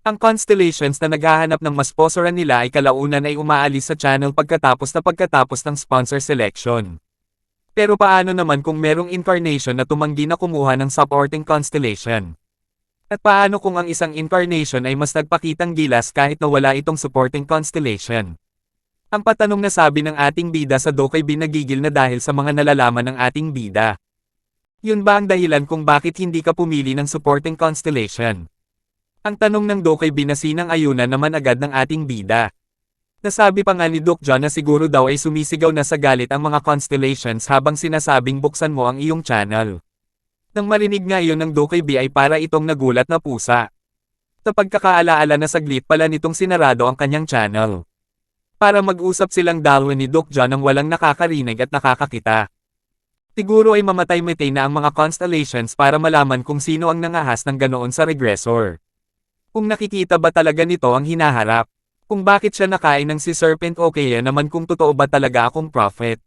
Ang constellations na naghahanap ng mas sponsoran nila ay kalaunan ay umaalis sa channel pagkatapos ng sponsor selection. Pero paano naman kung merong incarnation na tumanggi na kumuha ng supporting constellation? At paano kung ang isang incarnation ay mas nagpakitang gilas kahit na wala itong supporting constellation? Ang patanong na sabi ng ating bida sa Dokkaebi nagigil na dahil sa mga nalalaman ng ating bida. Yun ba ang dahilan kung bakit hindi ka pumili ng supporting constellation? Ang tanong ng Dokkaebi na sinang-ayunan naman agad ng ating bida. Nasabi pa nga ni Dokja na siguro daw ay sumisigaw na sa galit ang mga constellations habang sinasabing buksan mo ang iyong channel. Nang marinig nga iyon ng Dokkaebi ay para itong nagulat na pusa. Sa pagkakaalaala na saglit pala nitong sinarado ang kanyang channel. Para mag-usap silang dalawa ni Dokja nang walang nakakarinig at nakakakita. Siguro ay mamatay-matay na ang mga constellations para malaman kung sino ang nangahas ng ganoon sa regressor. Kung nakikita ba talaga nito ang hinaharap? Kung bakit siya nakain ng si Serpent o kaya naman kung totoo ba talaga akong prophet?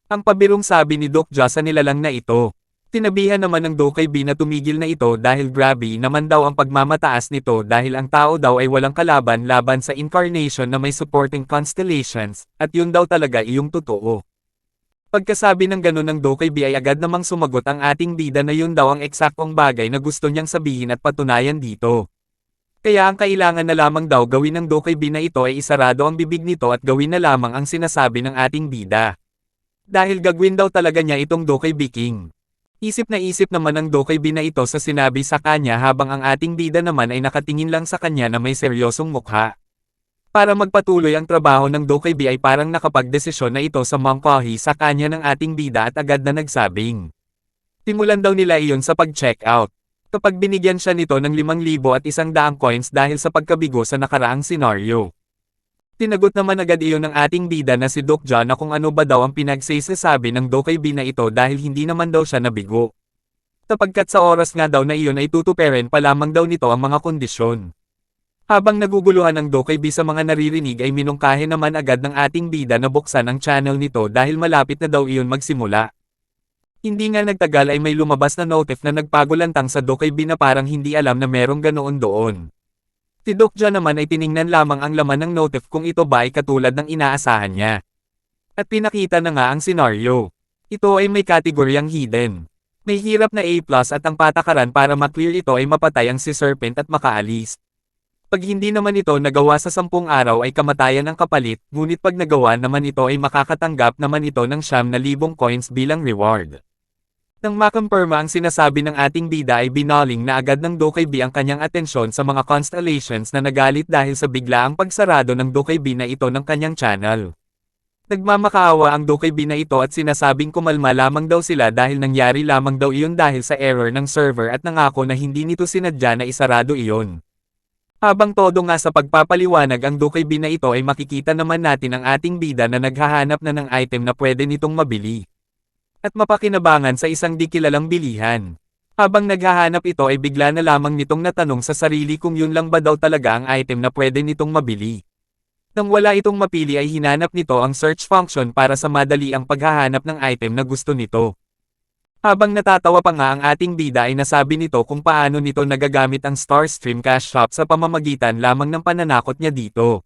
Ang pabirong sabi ni Dokja sa nilalang na ito. Tinabihan naman ng Dokkaebi na tumigil na ito dahil grabe naman daw ang pagmamataas nito dahil ang tao daw ay walang kalaban laban sa incarnation na may supporting constellations, at yun daw talaga iyong totoo. Pagkasabi ng ganun ng Dokkaebi ay agad namang sumagot ang ating bida na yun daw ang eksaktong bagay na gusto niyang sabihin at patunayan dito. Kaya ang kailangan na lamang daw gawin ng Dokkaebi na ito ay isarado ang bibig nito at gawin na lamang ang sinasabi ng ating bida. Dahil gagawin daw talaga niya itong Dokkaebi King. Isip na isip naman ng Dokkaebi na ito sa sinabi sa kanya habang ang ating bida naman ay nakatingin lang sa kanya na may seryosong mukha. Para magpatuloy ang trabaho ng Dokkaebi ay parang nakapagdesisyon na ito sa mangkahi sa kanya ng ating bida at agad na nagsabing. Simulan daw nila iyon sa pag-check out. Kapag binigyan siya nito ng 5,000 at 100 coins dahil sa pagkabigo sa nakaraang senaryo. Tinagot naman agad iyon ng ating bida na si Dokja na kung ano ba daw ang pinagsasabi ng Dokkaebi na ito dahil hindi naman daw siya nabigo. Sapagkat sa oras nga daw na iyon ay tutuperin pa lamang daw nito ang mga kondisyon. Habang naguguluhan ang Dokkaebi sa mga naririnig ay minungkahi naman agad ng ating bida na buksan ang channel nito dahil malapit na daw iyon magsimula. Hindi nga nagtagal ay may lumabas na notif na nagpagulantang sa Dokkaebi na parang hindi alam na merong ganoon doon. Si Dokja naman ay tiningnan lamang ang laman ng notif kung ito ba ay katulad ng inaasahan niya. At pinakita na nga ang senaryo. Ito ay may kategoryang hidden. May hirap na A+ at ang patakaran para maklear ito ay mapatay ang si Serpent at makaalis. Pag hindi naman ito nagawa sa 10 araw ay kamatayan ang kapalit, ngunit pag nagawa naman ito ay makakatanggap naman ito ng 9,000 coins bilang reward. Nang makumpirma ang sinasabi ng ating bida ay binaling na agad ng Dokkaebi ang kanyang atensyon sa mga constellations na nagalit dahil sa biglaang pagsarado ng Dokkaebi na ito ng kanyang channel. Nagmamakaawa ang Dokkaebi na ito at sinasabing kumalma lamang daw sila dahil nangyari lamang daw iyon dahil sa error ng server at nangako na hindi nito sinadya na isarado iyon. Habang todo nga sa pagpapaliwanag ang Dokkaebi na ito ay makikita naman natin ang ating bida na naghahanap na ng item na pwede nitong mabili. At mapakinabangan sa isang di kilalang bilihan. Habang naghahanap ito ay bigla na lamang nitong natanong sa sarili kung yun lang ba daw talaga ang item na pwede nitong mabili. Nang wala itong mapili ay hinanap nito ang search function para sa madali ang paghahanap ng item na gusto nito. Habang natatawa pa nga ang ating bida ay nasabi nito kung paano nito nagagamit ang Starstream Cash Shop sa pamamagitan lamang ng pananakot niya dito.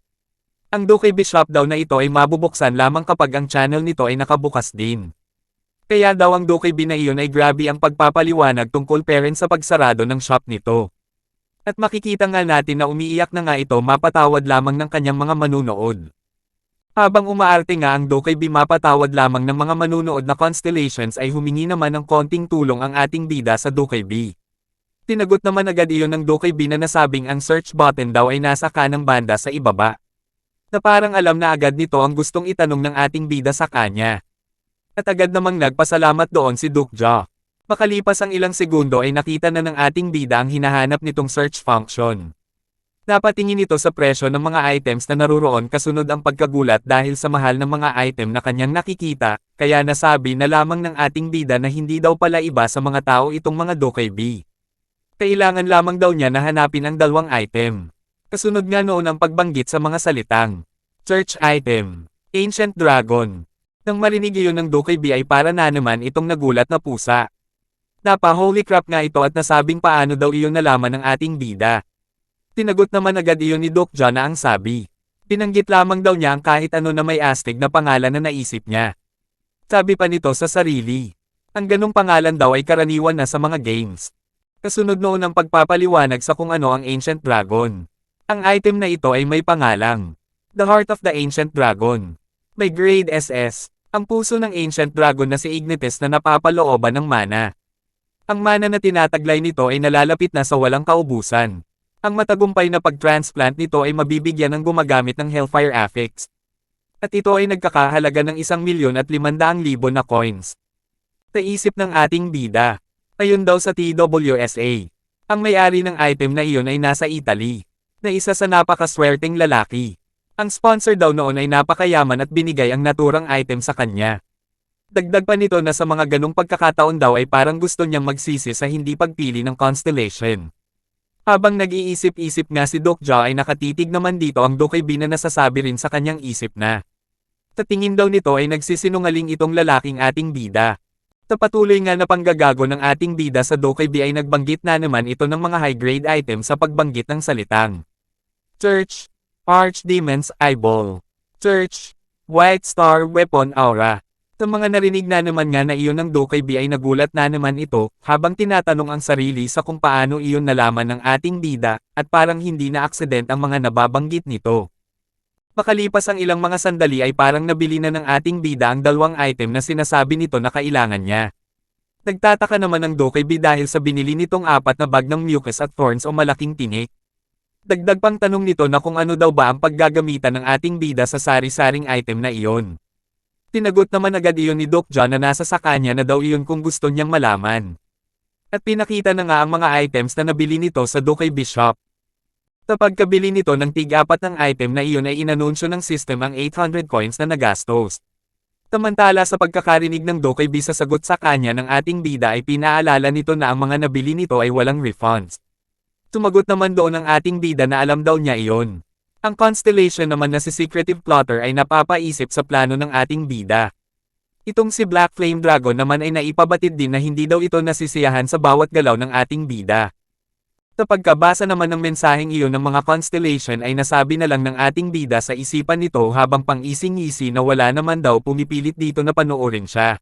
Ang Dokkaebi Shop daw na ito ay mabubuksan lamang kapag ang channel nito ay nakabukas din. Kaya daw ang Dokkaebi na iyon ay grabe ang pagpapaliwanag tungkol peren sa pagsarado ng shop nito. At makikita nga natin na umiiyak na nga ito mapatawad lamang ng kanyang mga manunood. Habang umaarte nga ang Dokkaebi mapatawad lamang ng mga manunood na constellations ay humingi naman ng konting tulong ang ating bida sa Dokkaebi. Tinagot naman agad iyon ng Dokkaebi na nasabing ang search button daw ay nasa kanang banda sa ibaba. Na parang alam na agad nito ang gustong itanong ng ating bida sa kanya. At agad namang nagpasalamat doon si Dokja. Makalipas ang ilang segundo ay nakita na ng ating bida ang hinahanap nitong search function. Napatingin ito sa presyo ng mga items na naruroon kasunod ang pagkagulat dahil sa mahal ng mga item na kanyang nakikita, kaya nasabi na lamang ng ating bida na hindi daw pala iba sa mga tao itong mga Dokkaebi. Kailangan lamang daw niya na hanapin ang 2 item. Kasunod nga noon ang pagbanggit sa mga salitang search item. Ancient Dragon. Nang marinig iyon ng Dokkaebi ay para na naman itong nagulat na pusa. Napa-holy crap nga ito at nasabing paano daw iyon nalaman ng ating bida. Tinagot naman agad iyon ni Dokja na ang sabi. Pinanggit lamang daw niya ang kahit ano na may astig na pangalan na naisip niya. Sabi pa nito sa sarili. Ang ganong pangalan daw ay karaniwan na sa mga games. Kasunod noon ang pagpapaliwanag sa kung ano ang Ancient Dragon. Ang item na ito ay may pangalang The Heart of the Ancient Dragon. May grade SS, ang puso ng Ancient Dragon na si Ignites na napapalooban ng mana. Ang mana na tinataglay nito ay nalalapit na sa walang kaubusan. Ang matagumpay na pag-transplant nito ay mabibigyan ng gumagamit ng Hellfire Affix. At ito ay nagkakahalaga ng 1,500,000 na coins. Naisip ng ating bida. Ayon daw sa TWSA. Ang may-ari ng item na iyon ay nasa Italy. Na isa sa napakaswerteng lalaki. Ang sponsor daw noon ay napakayaman at binigay ang naturang item sa kanya. Dagdag pa nito na sa mga ganong pagkakataon daw ay parang gusto niyang magsisi sa hindi pagpili ng constellation. Habang nag-iisip-isip nga si Dokja ay nakatitig naman dito ang Dokkaebi na nasasabi rin sa kanyang isip na. Tatingin daw nito ay nagsisinungaling itong lalaking ating bida. Patuloy nga na panggagago ng ating bida sa Dokkaebi ay nagbanggit na naman ito ng mga high-grade item sa pagbanggit ng salitang Church, Archdemon's Eyeball, Church, White Star Weapon Aura. Sa mga narinig na naman nga na iyon ng Dokkaebi ay nagulat na naman ito, habang tinatanong ang sarili sa kung paano iyon nalaman ng ating bida, at parang hindi na aksident ang mga nababanggit nito. Makalipas ang ilang mga sandali ay parang nabili na ng ating bida ang dalawang item na sinasabi nito na kailangan niya. Nagtataka naman ang Dokkaebi dahil sa binili nitong 4 na bag ng mucus at thorns o malaking tinik. Dagdag pang tanong nito na kung ano daw ba ang paggagamitan ng ating bida sa sari-saring item na iyon. Tinagot naman agad iyon ni Dokja na nasa sa kanya na daw iyon kung gusto niyang malaman. At pinakita na nga ang mga items na nabili nito sa Dokkaebi Shop. Sa pagkabili nito ng tig-4 ng item na iyon ay inanunsyo ng system ang 800 coins na nagastos. Samantala sa pagkakarinig ng Dokkaebi sa sagot sa kanya ng ating bida ay pinaalala nito na ang mga nabili nito ay walang refunds. Sumagot naman doon ang ating bida na alam daw niya iyon. Ang constellation naman na si Secretive Plotter ay napapaisip sa plano ng ating bida. Itong si Black Flame Dragon naman ay naipabatid din na hindi daw ito nasisiyahan sa bawat galaw ng ating bida. Sa pagkabasa naman ng mensaheng iyon ng mga constellation ay nasabi na lang ng ating bida sa isipan nito habang pang-ising-isi na wala naman daw pumipilit dito na panoorin siya.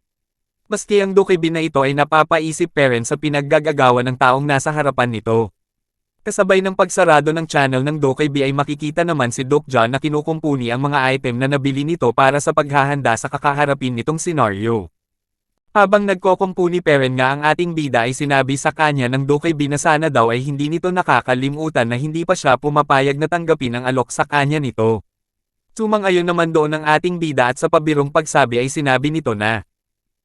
Maski ang Dokkaebi na ito ay napapaisip pa rin sa pinaggagagawa ng taong nasa harapan nito. Kasabay ng pagsarado ng channel ng Dokkaebi ay makikita naman si Dokja na kinukumpuni ang mga item na nabili nito para sa paghahanda sa kakaharapin nitong senaryo. Habang nagkokumpuni pa rin nga ang ating bida ay sinabi sa kanya ng Dokkaebi na sana daw ay hindi nito nakakalimutan na hindi pa siya pumapayag na tanggapin ang alok sa kanya nito. Sumang-ayon naman doon ang ating bida at sa pabirong pagsabi ay sinabi nito na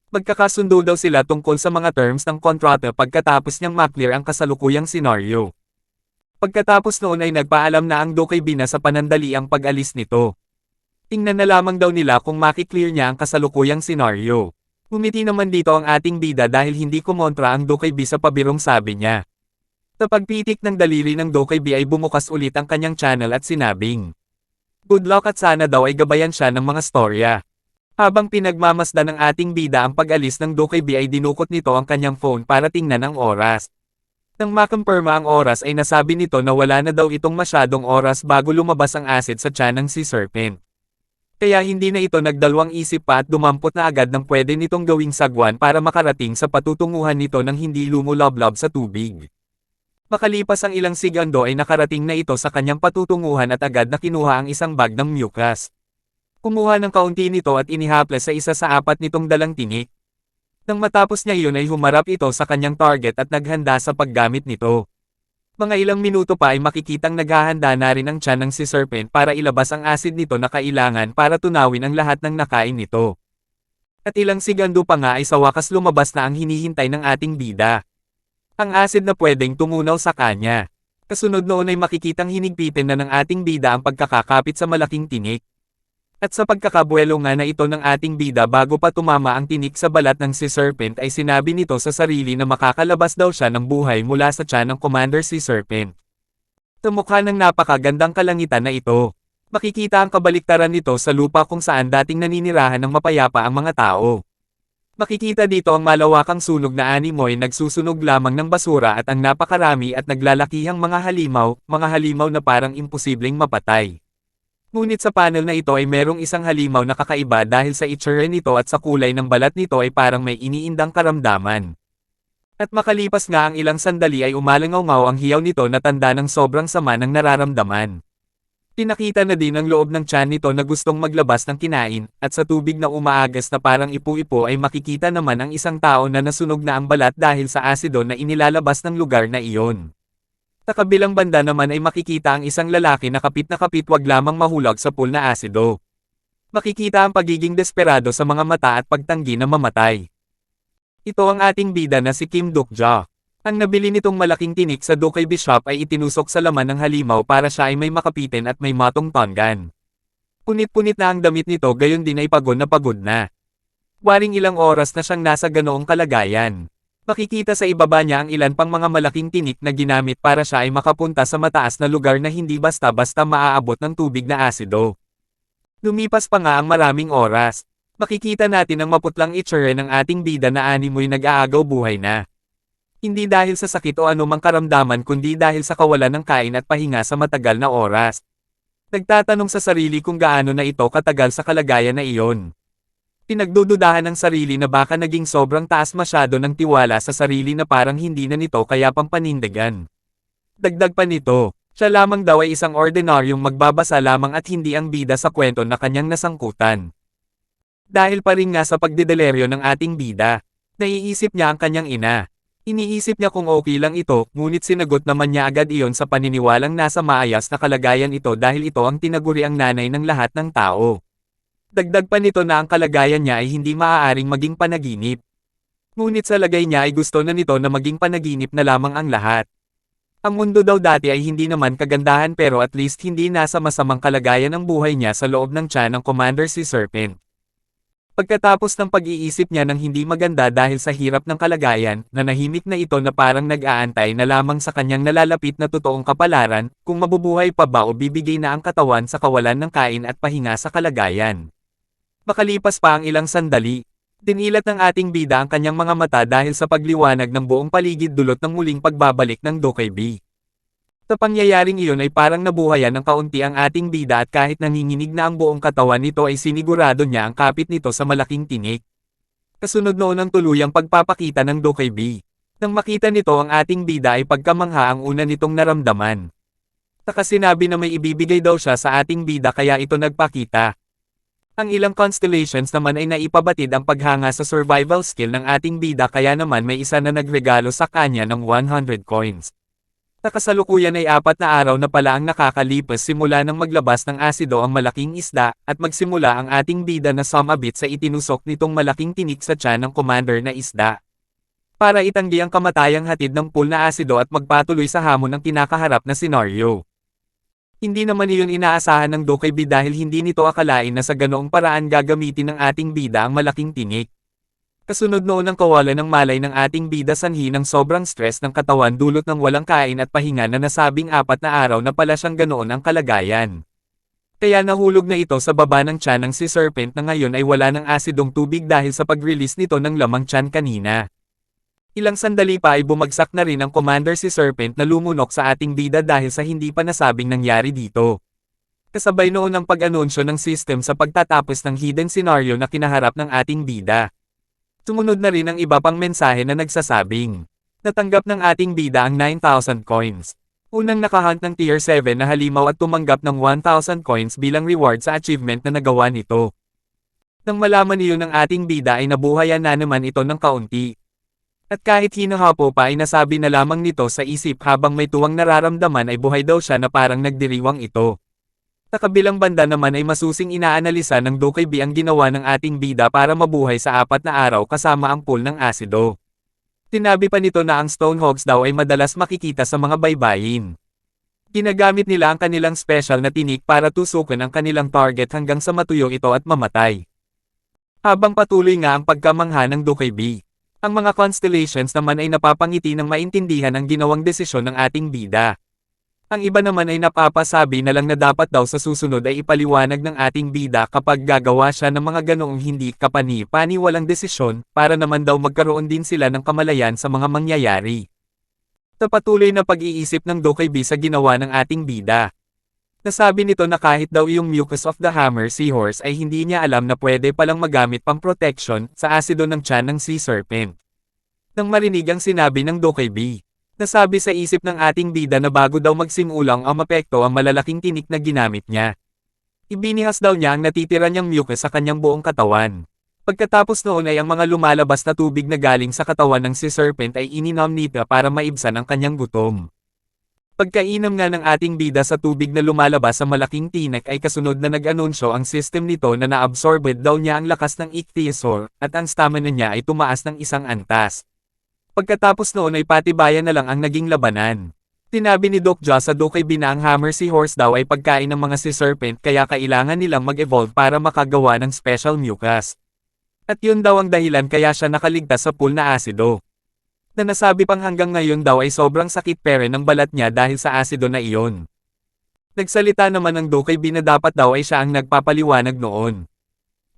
magkakasundo daw sila tungkol sa mga terms ng kontrata pagkatapos niyang maklear ang kasalukuyang senaryo. Pagkatapos noon ay nagpaalam na ang Dokkaebi na sa panandali ang pag-alis nito. Tingnan na lamang daw nila kung makiklear niya ang kasalukuyang senaryo. Ngumiti naman dito ang ating bida dahil hindi kumontra ang Dokkaebi sa pabirong sabi niya. Sa pagpitik ng daliri ng Dokkaebi ay bumukas ulit ang kanyang channel at sinabing, good luck at sana daw ay gabayan siya ng mga storya. Habang pinagmamasdan ng ating bida ang pag-alis ng Dokkaebi ay dinukot nito ang kanyang phone para tingnan ang oras. Nang makumpirma ang oras ay nasabi nito na wala na daw itong masyadong oras bago lumabas ang acid sa tiyan ng Sea Serpent. Kaya hindi na ito nagdalawang isip pa at dumampot na agad ng pwede nitong gawing sagwan para makarating sa patutunguhan nito ng hindi lumuloblob sa tubig. Makalipas ang ilang segundo ay nakarating na ito sa kanyang patutunguhan at agad na kinuha ang isang bag ng mucus. Kumuha ng kaunti nito at inihaplas sa isa sa 4 nitong dalang tinik. Nang matapos niya iyon ay humarap ito sa kanyang target at naghanda sa paggamit nito. Mga ilang minuto pa ay makikitang naghahanda na rin ang tiyan ng Sea Serpent para ilabas ang acid nito na kailangan para tunawin ang lahat ng nakain nito. At ilang segundo pa nga ay sa wakas lumabas na ang hinihintay ng ating bida. Ang acid na pwedeng tumunaw sa kanya. Kasunod noon ay makikitang hinigpitin na ng ating bida ang pagkakakapit sa malaking tinik. At sa pagkakabuelo nga na ito ng ating bida bago pa tumama ang tinik sa balat ng Sea Serpent ay sinabi nito sa sarili na makakalabas daw siya ng buhay mula sa tiyan ng Commander Sea Serpent. Sa mukha ng napakagandang kalangitan na ito. Makikita ang kabaliktaran nito sa lupa kung saan dating naninirahan ng mapayapa ang mga tao. Makikita dito ang malawakang sunog na animoy nagsusunog lamang ng basura at ang napakarami at naglalakihang mga halimaw na parang imposibleng mapatay. Ngunit sa panel na ito ay merong isang halimaw na kakaiba dahil sa itsura nito at sa kulay ng balat nito ay parang may iniindang karamdaman. At makalipas nga ang ilang sandali ay umalangaw-ngaw ang hiyaw nito na tanda ng sobrang sama ng nararamdaman. Pinakita na din ang loob ng tiyan nito na gustong maglabas ng kinain, at sa tubig na umaagas na parang ipu-ipo ay makikita naman ang isang tao na nasunog na ang balat dahil sa asido na inilalabas ng lugar na iyon. Sa kabilang banda naman ay makikita ang isang lalaki na kapit wag lamang mahulog sa pool na asido. Makikita ang pagiging desperado sa mga mata at pagtanggi na mamatay. Ito ang ating bida na si Kim Duk-ja. Ang nabili nitong malaking tinik sa Dokay Bishop ay itinusok sa laman ng halimaw para siya ay may makapitin at may matong tongan. Punit-punit na ang damit nito gayon din ay pagod na. Waring ilang oras na siyang nasa ganoong kalagayan. Makikita sa ibaba niya ang ilan pang mga malaking tinik na ginamit para siya ay makapunta sa mataas na lugar na hindi basta-basta maaabot ng tubig na asido. Lumipas pa nga ang maraming oras. Makikita natin ang maputlang itsura ng ating bida na animoy nag-aagaw buhay na. Hindi dahil sa sakit o anumang karamdaman kundi dahil sa kawalan ng kain at pahinga sa matagal na oras. Nagtatanong sa sarili kung gaano na ito katagal sa kalagayan na iyon. Pinagdududahan ng sarili na baka naging sobrang taas masyado ng tiwala sa sarili na parang hindi na nito kaya pang panindigan. Dagdag pa nito, siya lamang daw ay isang ordinaryong magbabasa lamang at hindi ang bida sa kwento na kanyang nasangkutan. Dahil pa rin nga sa pagdideleryo ng ating bida, naiisip niya ang kanyang ina. Iniisip niya kung okay lang ito, ngunit sinagot naman niya agad iyon sa paniniwalang nasa maayos na kalagayan ito dahil ito ang tinaguriang nanay ng lahat ng tao. Dagdag pa nito na ang kalagayan niya ay hindi maaaring maging panaginip. Ngunit sa lagay niya ay gusto na nito na maging panaginip na lamang ang lahat. Ang mundo daw dati ay hindi naman kagandahan pero at least hindi nasa masamang kalagayan ang buhay niya sa loob ng tiyan ng Commander si Serpent. Pagkatapos ng pag-iisip niya ng hindi maganda dahil sa hirap ng kalagayan, nanahimik na ito na parang nag-aantay na lamang sa kanyang nalalapit na totoong kapalaran, kung mabubuhay pa ba o bibigay na ang katawan sa kawalan ng kain at pahinga sa kalagayan. Makalipas pa ang ilang sandali, dinilat ng ating bida ang kanyang mga mata dahil sa pagliwanag ng buong paligid dulot ng muling pagbabalik ng Dokkaebi. Sa pangyayaring iyon ay parang nabuhayan ng kaunti ang ating bida at kahit nanginginig na ang buong katawan nito ay sinigurado niya ang kapit nito sa malaking tinik. Kasunod noon ang tuluyang pagpapakita ng Dokkaebi. Nang makita nito ang ating bida ay pagkamangha ang una nitong naramdaman. Saka sinabi na may ibibigay daw siya sa ating bida kaya ito nagpakita. Ang ilang constellations naman ay naipabatid ang paghanga sa survival skill ng ating bida kaya naman may isa na nagregalo sa kanya ng 100 coins. Sa kasalukuyan ay 4 na araw na pala ang nakakalipas simula nang maglabas ng asido ang malaking isda, at magsimula ang ating bida na sumabit sa itinusok nitong malaking tinik sa tiyan ng commander na isda. Para itanggi ang kamatayang hatid ng pool na asido at magpatuloy sa hamon ng kinakaharap na senaryo. Hindi naman iyon inaasahan ng Dokkaebi dahil hindi nito akalain na sa ganoong paraan gagamitin ng ating bida ang malaking tinik. Kasunod noon ang kawalan ng malay ng ating bida sanhi ng sobrang stress ng katawan dulot ng walang kain at pahinga na nasabing 4 na araw na pala siyang ganoon ang kalagayan. Kaya nahulog na ito sa baba ng tiyan ng si Serpent na ngayon ay wala ng asidong tubig dahil sa pag-release nito ng lamang tiyan kanina. Ilang sandali pa ay bumagsak na rin ang Commander si Serpent na lumunok sa ating bida dahil sa hindi pa nasabing nangyari dito. Kasabay noon ang pag-anunsyo ng system sa pagtatapos ng hidden scenario na kinaharap ng ating bida. Sumunod na rin ang iba pang mensahe na nagsasabing, natanggap ng ating bida ang 9,000 coins. Unang nakahunt ng tier 7 na halimaw at tumanggap ng 1,000 coins bilang reward sa achievement na nagawa nito. Nang malaman niyo ng ating bida ay nabuhayan na naman ito ng kaunti. At kahit hinahapo pa ay nasabi na lamang nito sa isip habang may tuwang nararamdaman ay buhay daw siya na parang nagdiriwang ito. Sa kabilang banda naman ay masusing inaanalisa ng Dokkaebi ang ginawa ng ating bida para mabuhay sa 4 na araw kasama ang pool ng asido. Sinabi pa nito na ang Stonehogs daw ay madalas makikita sa mga baybayin. Ginagamit nila ang kanilang special na tinik para tusukin ang kanilang target hanggang sa matuyo ito at mamatay. Habang patuloy nga ang pagkamangha ng Dokkaebi, ang mga constellations naman ay napapangiti ng maintindihan ang ginawang desisyon ng ating bida. Ang iba naman ay napapasabi na lang na dapat daw sa susunod ay ipaliwanag ng ating bida kapag gagawa siya ng mga ganoong hindi kapani-paniwalang desisyon, para naman daw magkaroon din sila ng kamalayan sa mga mangyayari. Sa patuloy na pag-iisip ng Dokkaebi sa ginawa ng ating bida. Nasabi nito na kahit daw yung mucus of the hammer seahorse ay hindi niya alam na pwede palang magamit pang protection sa asido ng tiyan ng sea serpent. Nang marinig ang sinabi ng Dokkaebi, nasabi sa isip ng ating bida na bago daw magsimulang ang mapekto ang malalaking tinik na ginamit niya. Ibinihas daw niya ang natitira niyang mucus sa kanyang buong katawan. Pagkatapos noon ay ang mga lumalabas na tubig na galing sa katawan ng sea serpent ay ininom nito para maibsan ang kanyang gutom. Pagkainom nga ng ating bida sa tubig na lumalabas sa malaking tinik ay kasunod na nag-anunsyo ang system nito na na-absorbed daw niya ang lakas ng ichthyosaur, at ang stamina niya ay tumaas ng isang antas. Pagkatapos noon ay patibayan na lang ang naging labanan. Tinabi ni Dokja sa Dokkaebi na ang hammer seahorse daw ay pagkain ng mga sea serpent kaya kailangan nilang mag-evolve para makagawa ng special mucus. At yun daw ang dahilan kaya siya nakaligtas sa pool na asido. Na nasabi pang hanggang ngayon daw ay sobrang sakit pere ng balat niya dahil sa asido na iyon. Nagsalita naman ng Dokkaebi na dapat daw ay siya ang nagpapaliwanag noon.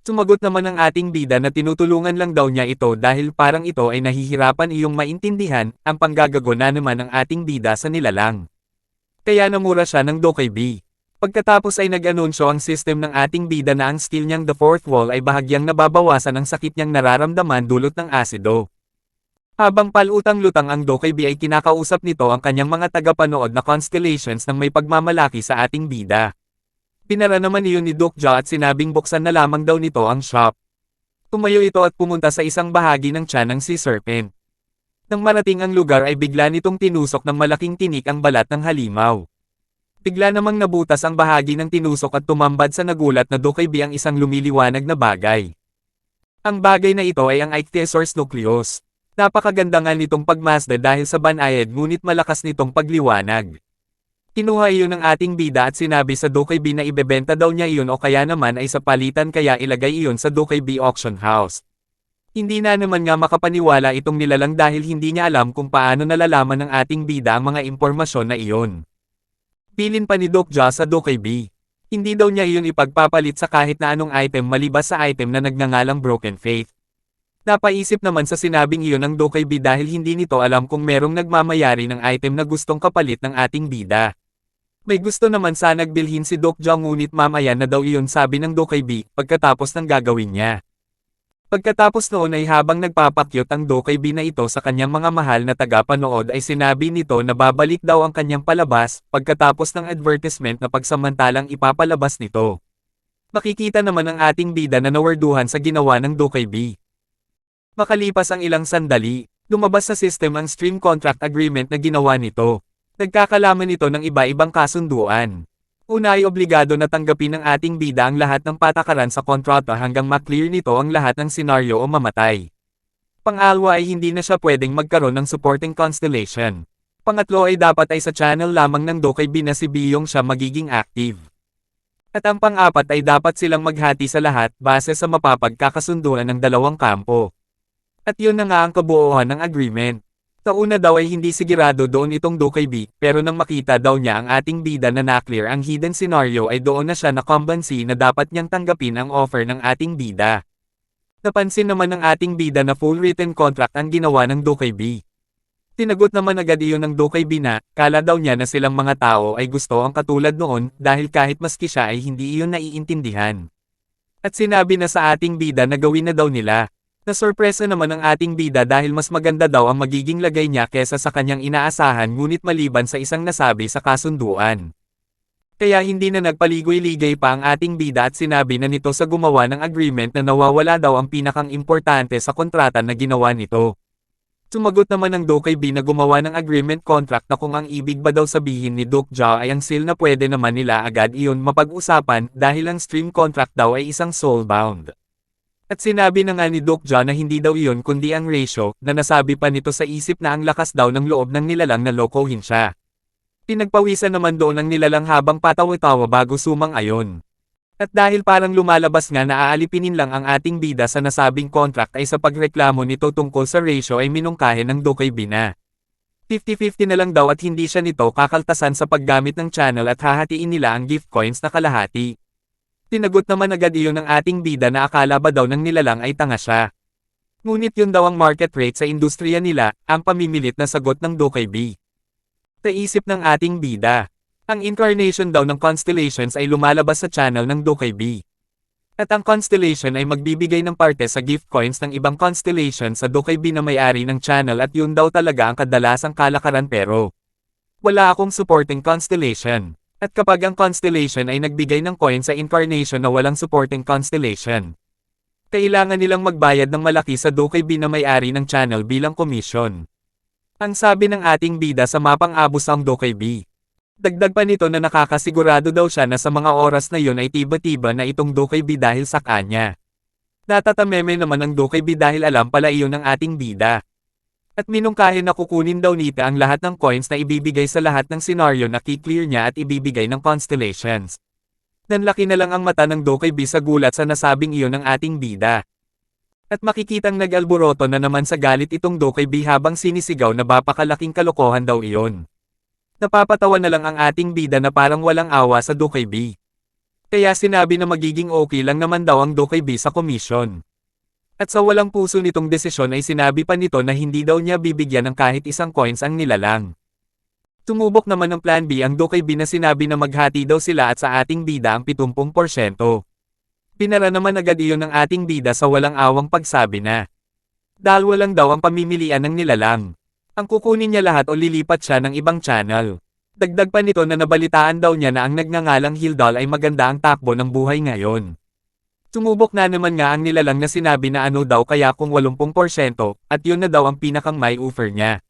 Sumagot naman ang ating bida na tinutulungan lang daw niya ito dahil parang ito ay nahihirapan iyong maintindihan, ang panggagago na naman ng ating bida sa nilalang. Kaya namura siya ng Dokkaebi. Pagkatapos ay nag-anunsyo ang system ng ating bida na ang skill niyang the fourth wall ay bahagyang nababawasan ang sakit niyang nararamdaman dulot ng asido. Habang palutang-lutang ang Dokkaebi ay kinakausap nito ang kanyang mga tagapanood na constellations ng may pagmamalaki sa ating bida. Pinara naman iyon ni Dokja at sinabing buksan na lamang daw nito ang shop. Tumayo ito at pumunta sa isang bahagi ng tiyan ng sea serpent. Nang marating ang lugar ay bigla nitong tinusok ng malaking tinik ang balat ng halimaw. Bigla namang nabutas ang bahagi ng tinusok at tumambad sa nagulat na Dokkaebi ang isang lumiliwanag na bagay. Ang bagay na ito ay ang Ichthyosaurus nucleus. Napakaganda nga nitong pagmasda dahil sa banayad ngunit malakas nitong pagliwanag. Kinuha iyon ng ating bida at sinabi sa Dokkaebi na ibebenta daw niya iyon o kaya naman ay sa palitan kaya ilagay iyon sa Dokkaebi auction house. Hindi na naman nga makapaniwala itong nilalang dahil hindi niya alam kung paano nalalaman ng ating bida ang mga impormasyon na iyon. Pilin pa ni Dokja sa Dokkaebi. Hindi daw niya iyon ipagpapalit sa kahit na anong item malibas sa item na nagngangalang Broken Faith. Napaisip naman sa sinabing iyon ng Dokkaebi dahil hindi nito alam kung merong nagmamayari ng item na gustong kapalit ng ating bida. May gusto naman sanang bilhin si Dokja ngunit mamaya na daw iyon sabi ng Dokkaebi pagkatapos ng gagawin niya. Pagkatapos noon ay habang nagpapakyut ang Dokkaebi na ito sa kanyang mga mahal na tagapanood ay sinabi nito na babalik daw ang kanyang palabas pagkatapos ng advertisement na pagsamantalang ipapalabas nito. Makikita naman ang ating bida na nawarduhan sa ginawa ng Dokkaebi. Makalipas ang ilang sandali, lumabas sa system ang stream contract agreement na ginawa nito. Nagkakalaman ito ng iba-ibang kasunduan. Una ay obligado na tanggapin ng ating bida ang lahat ng patakaran sa kontrata hanggang maklear nito ang lahat ng senaryo o mamatay. Pang-alwa ay hindi na siya pwedeng magkaroon ng supporting constellation. Pangatlo ay dapat ay sa channel lamang ng Dokkaebi na si Biyong siya magiging active. At ang pang-apat ay dapat silang maghati sa lahat base sa mapapagkakasunduan ng dalawang kampo. At yun na nga ang kabuuan ng agreement. Tauna daw ay hindi sigurado doon itong Dokkaebi, pero nang makita daw niya ang ating bida na na-clear ang hidden scenario ay doon na siya nakumbansi na dapat niyang tanggapin ang offer ng ating bida. Napansin naman ng ating bida na full written contract ang ginawa ng Dokkaebi. Tinagot naman agad iyon ng Dokkaebi na, kala daw niya na silang mga tao ay gusto ang katulad noon dahil kahit maski siya ay hindi iyon naiintindihan. At sinabi na sa ating bida na gawin na daw nila. Nasorpresa naman ang ating bida dahil mas maganda daw ang magiging lagay niya kesa sa kanyang inaasahan ngunit maliban sa isang nasabi sa kasunduan. Kaya hindi na nagpaligoy-ligay pa ang ating bida at sinabi na nito sa gumawa ng agreement na nawawala daw ang pinakang importante sa kontrata na ginawa nito. Sumagot naman ng Dokkaebi na gumawa ng agreement contract na kung ang ibig ba daw sabihin ni Dokja ay ang seal na pwede naman nila agad iyon mapag-usapan dahil ang stream contract daw ay isang soulbound. At sinabi na nga ni Dokja na hindi daw iyon kundi ang ratio, na nasabi pa nito sa isip na ang lakas daw ng loob ng nilalang na lokohin siya. Pinagpawisan naman doon ang nilalang habang patawa-tawa bago sumang-ayon. At dahil parang lumalabas nga na aalipinin lang ang ating bida sa nasabing contract ay sa pagreklamo nito tungkol sa ratio ay minungkahin ng Dokkaebi na. 50-50 na lang daw at hindi siya nito kakaltasan sa paggamit ng channel at hahatiin nila ang gift coins na kalahati. Tinagot naman agad iyon ng ating bida na akala ba daw ng nilalang ay tanga siya. Ngunit yun daw ang market rate sa industriya nila, ang pamimilit na sagot ng Dokkaebi. Taisip ng ating bida. Ang incarnation daw ng constellations ay lumalabas sa channel ng Dokkaebi. At ang constellation ay magbibigay ng parte sa gift coins ng ibang constellation sa Dokkaebi na may-ari ng channel at yun daw talaga ang kadalasang kalakaran pero wala akong supporting constellation. At kapag ang constellation ay nagbigay ng coin sa incarnation na walang supporting constellation, kailangan nilang magbayad ng malaki sa Dokkaebi na may-ari ng channel bilang commission. Ang sabi ng ating bida sa mapang abos ang Dokkaebi. Dagdag pa nito na nakakasigurado daw siya na sa mga oras na yun ay tiba-tiba na itong Dokkaebi dahil sa kanya. Natatameme naman ang Dokkaebi dahil alam pala iyon ng ating bida. At minungkahi na kukunin daw nita ang lahat ng coins na ibibigay sa lahat ng senaryo na ki-clear niya at ibibigay ng constellations. Nanlaki na lang ang mata ng Dokkaebi sa gulat sa nasabing iyon ng ating bida. At makikitang nag-alboroto na naman sa galit itong Dokkaebi habang sinisigaw na bapakalaking kalokohan daw iyon. Napapatawa na lang ang ating bida na parang walang awa sa Dokkaebi. Kaya sinabi na magiging okay lang naman daw ang Dokkaebi sa komisyon. At sa walang puso nitong desisyon ay sinabi pa nito na hindi daw niya bibigyan ng kahit isang coins ang nilalang. Tumubok naman ng plan B ang Dokkaebi na sinabi na maghati daw sila at sa ating bida ang 70%. Pinara naman agad iyon ng ating bida sa walang awang pagsabi na dalawa lang daw ang pamimilian ng nilalang. Ang kukunin niya lahat o lilipat siya ng ibang channel. Dagdag pa nito na nabalitaan daw niya na ang nagngangalang Hildal ay maganda ang takbo ng buhay ngayon. Tumubok na naman nga ang nilalang na sinabi na ano daw kaya kung 80% at yun na daw ang pinakang may offer niya.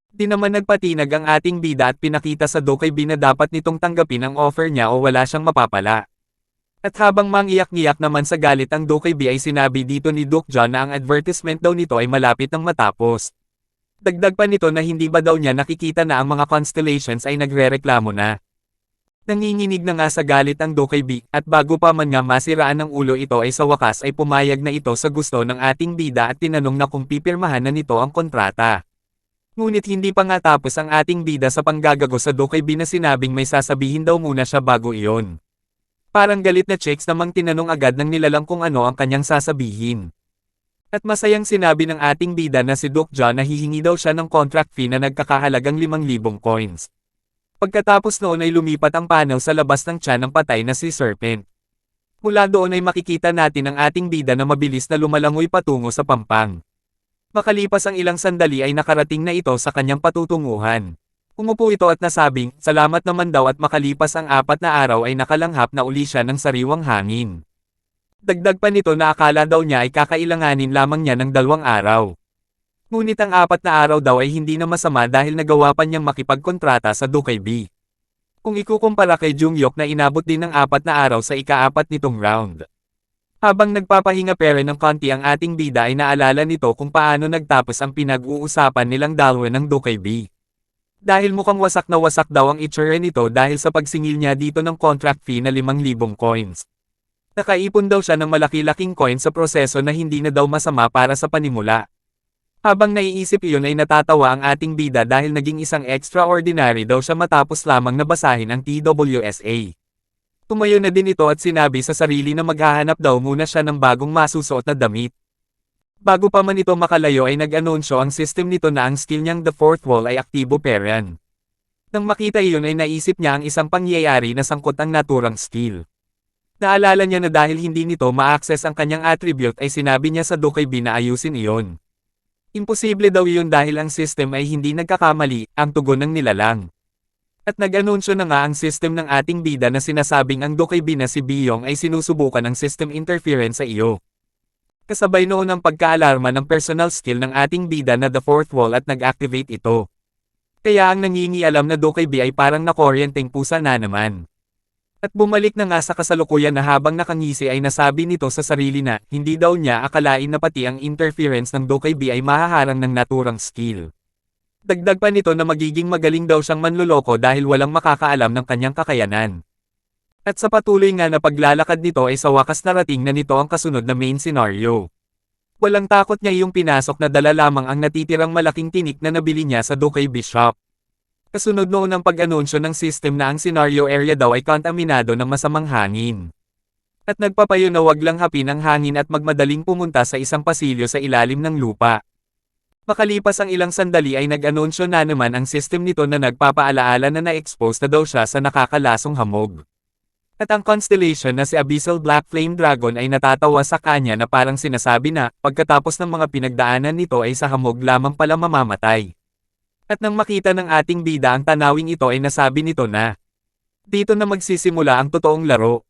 Di naman nagpatinag ang ating bida at pinakita sa Dokkaebi na dapat nitong tanggapin ang offer niya o wala siyang mapapala. At habang mangiyak-ngiyak naman sa galit ang Dokkaebi ay sinabi dito ni Dokja na ang advertisement daw nito ay malapit ng matapos. Dagdag pa nito na hindi ba daw niya nakikita na ang mga constellations ay nagrereklamo na. Nanginginig na nga sa galit ang Dokkaebi, at bago pa man nga masiraan ng ulo ito ay sa wakas ay pumayag na ito sa gusto ng ating bida at tinanong na kung pipirmahan na nito ang kontrata. Ngunit hindi pa nga tapos ang ating bida sa panggagago sa Dokkaebi na sinabing may sasabihin daw muna siya bago iyon. Parang galit na chicks namang tinanong agad ng nilalang kung ano ang kanyang sasabihin. At masayang sinabi ng ating bida na si Dokja na hihingi daw siya ng contract fee na nagkakahalagang 5,000 coins. Pagkatapos noon ay lumipat ang panel sa labas ng tiyan ng patay na si Serpent. Mula doon ay makikita natin ang ating bida na mabilis na lumalangoy patungo sa pampang. Makalipas ang ilang sandali ay nakarating na ito sa kanyang patutunguhan. Umupo ito at nasabing, salamat naman daw at makalipas ang 4 na araw ay nakalanghap na uli siya ng sariwang hangin. Dagdag pa nito na akala daw niya ay kakailanganin lamang niya ng 2 araw. Ngunit ang 4 na araw daw ay hindi na masama dahil nagawa pa niyang makipagkontrata sa Dokkaebi. Kung ikukumpara kay Jungyok na inabot din ng 4 na araw sa ika-4 nitong round. Habang nagpapahinga pere ng konti ang ating bida ay naalala nito kung paano nagtapos ang pinag-uusapan nilang dalawa ng Dokkaebi. Dahil mukhang wasak na wasak daw ang itsura nito dahil sa pagsingil niya dito ng contract fee na 5,000 coins. Nakaipon daw siya ng malaki-laking coin sa proseso na hindi na daw masama para sa panimula. Habang naiisip iyon ay natatawa ang ating bida dahil naging isang extraordinary daw siya matapos lamang nabasahin ang TWSA. Tumayo na din ito at sinabi sa sarili na maghahanap daw muna siya ng bagong masusuot na damit. Bago pa man ito makalayo ay nag-anunsyo ang system nito na ang skill niyang The Fourth Wall ay aktibo peran. Nang makita iyon ay naisip niya ang isang pangyayari na sangkot ang naturang skill. Naalala niya na dahil hindi nito ma-access ang kanyang attribute ay sinabi niya sa Dokkaebi na ayusin iyon. Imposible daw iyon dahil ang system ay hindi nagkakamali, ang tugon ng nilalang. At nag-anunsyo na nga ang system ng ating bida na sinasabing ang Dokkaebi na si Biyong ay sinusubukan ng system interference sa iyo. Kasabay noon ang pagkaalarma ng personal skill ng ating bida na The Fourth Wall at nag-activate ito. Kaya ang nangingialam na Dokkaebi ay parang nakoryenteng pusa na naman. At bumalik na nga sa kasalukuyan na habang nakangisi ay nasabi nito sa sarili na hindi daw niya akalain na pati ang interference ng Dokkaebi ay mahaharang ng naturang skill. Dagdag pa nito na magiging magaling daw siyang manloloko dahil walang makakaalam ng kanyang kakayanan. At sa patuloy nga na paglalakad nito ay sa wakas narating na nito ang kasunod na main scenario. Walang takot niya yung pinasok na dala lamang ang natitirang malaking tinik na nabili niya sa Dokay Bishop. Kasunod noon ang pag-anunsyo ng system na ang scenario area daw ay kontaminado ng masamang hangin. At nagpapayo na wag lang hapin ang hangin at magmadaling pumunta sa isang pasilyo sa ilalim ng lupa. Makalipas ang ilang sandali ay nag-anunsyo na naman ang system nito na nagpapaalaala na na-expose na daw siya sa nakakalasong hamog. At ang constellation na si Abyssal Black Flame Dragon ay natatawa sa kanya na parang sinasabi na, pagkatapos ng mga pinagdaanan nito ay sa hamog lamang pala mamamatay. At nang makita ng ating bida ang tanawing ito ay nasabi nito na, dito na magsisimula ang totoong laro.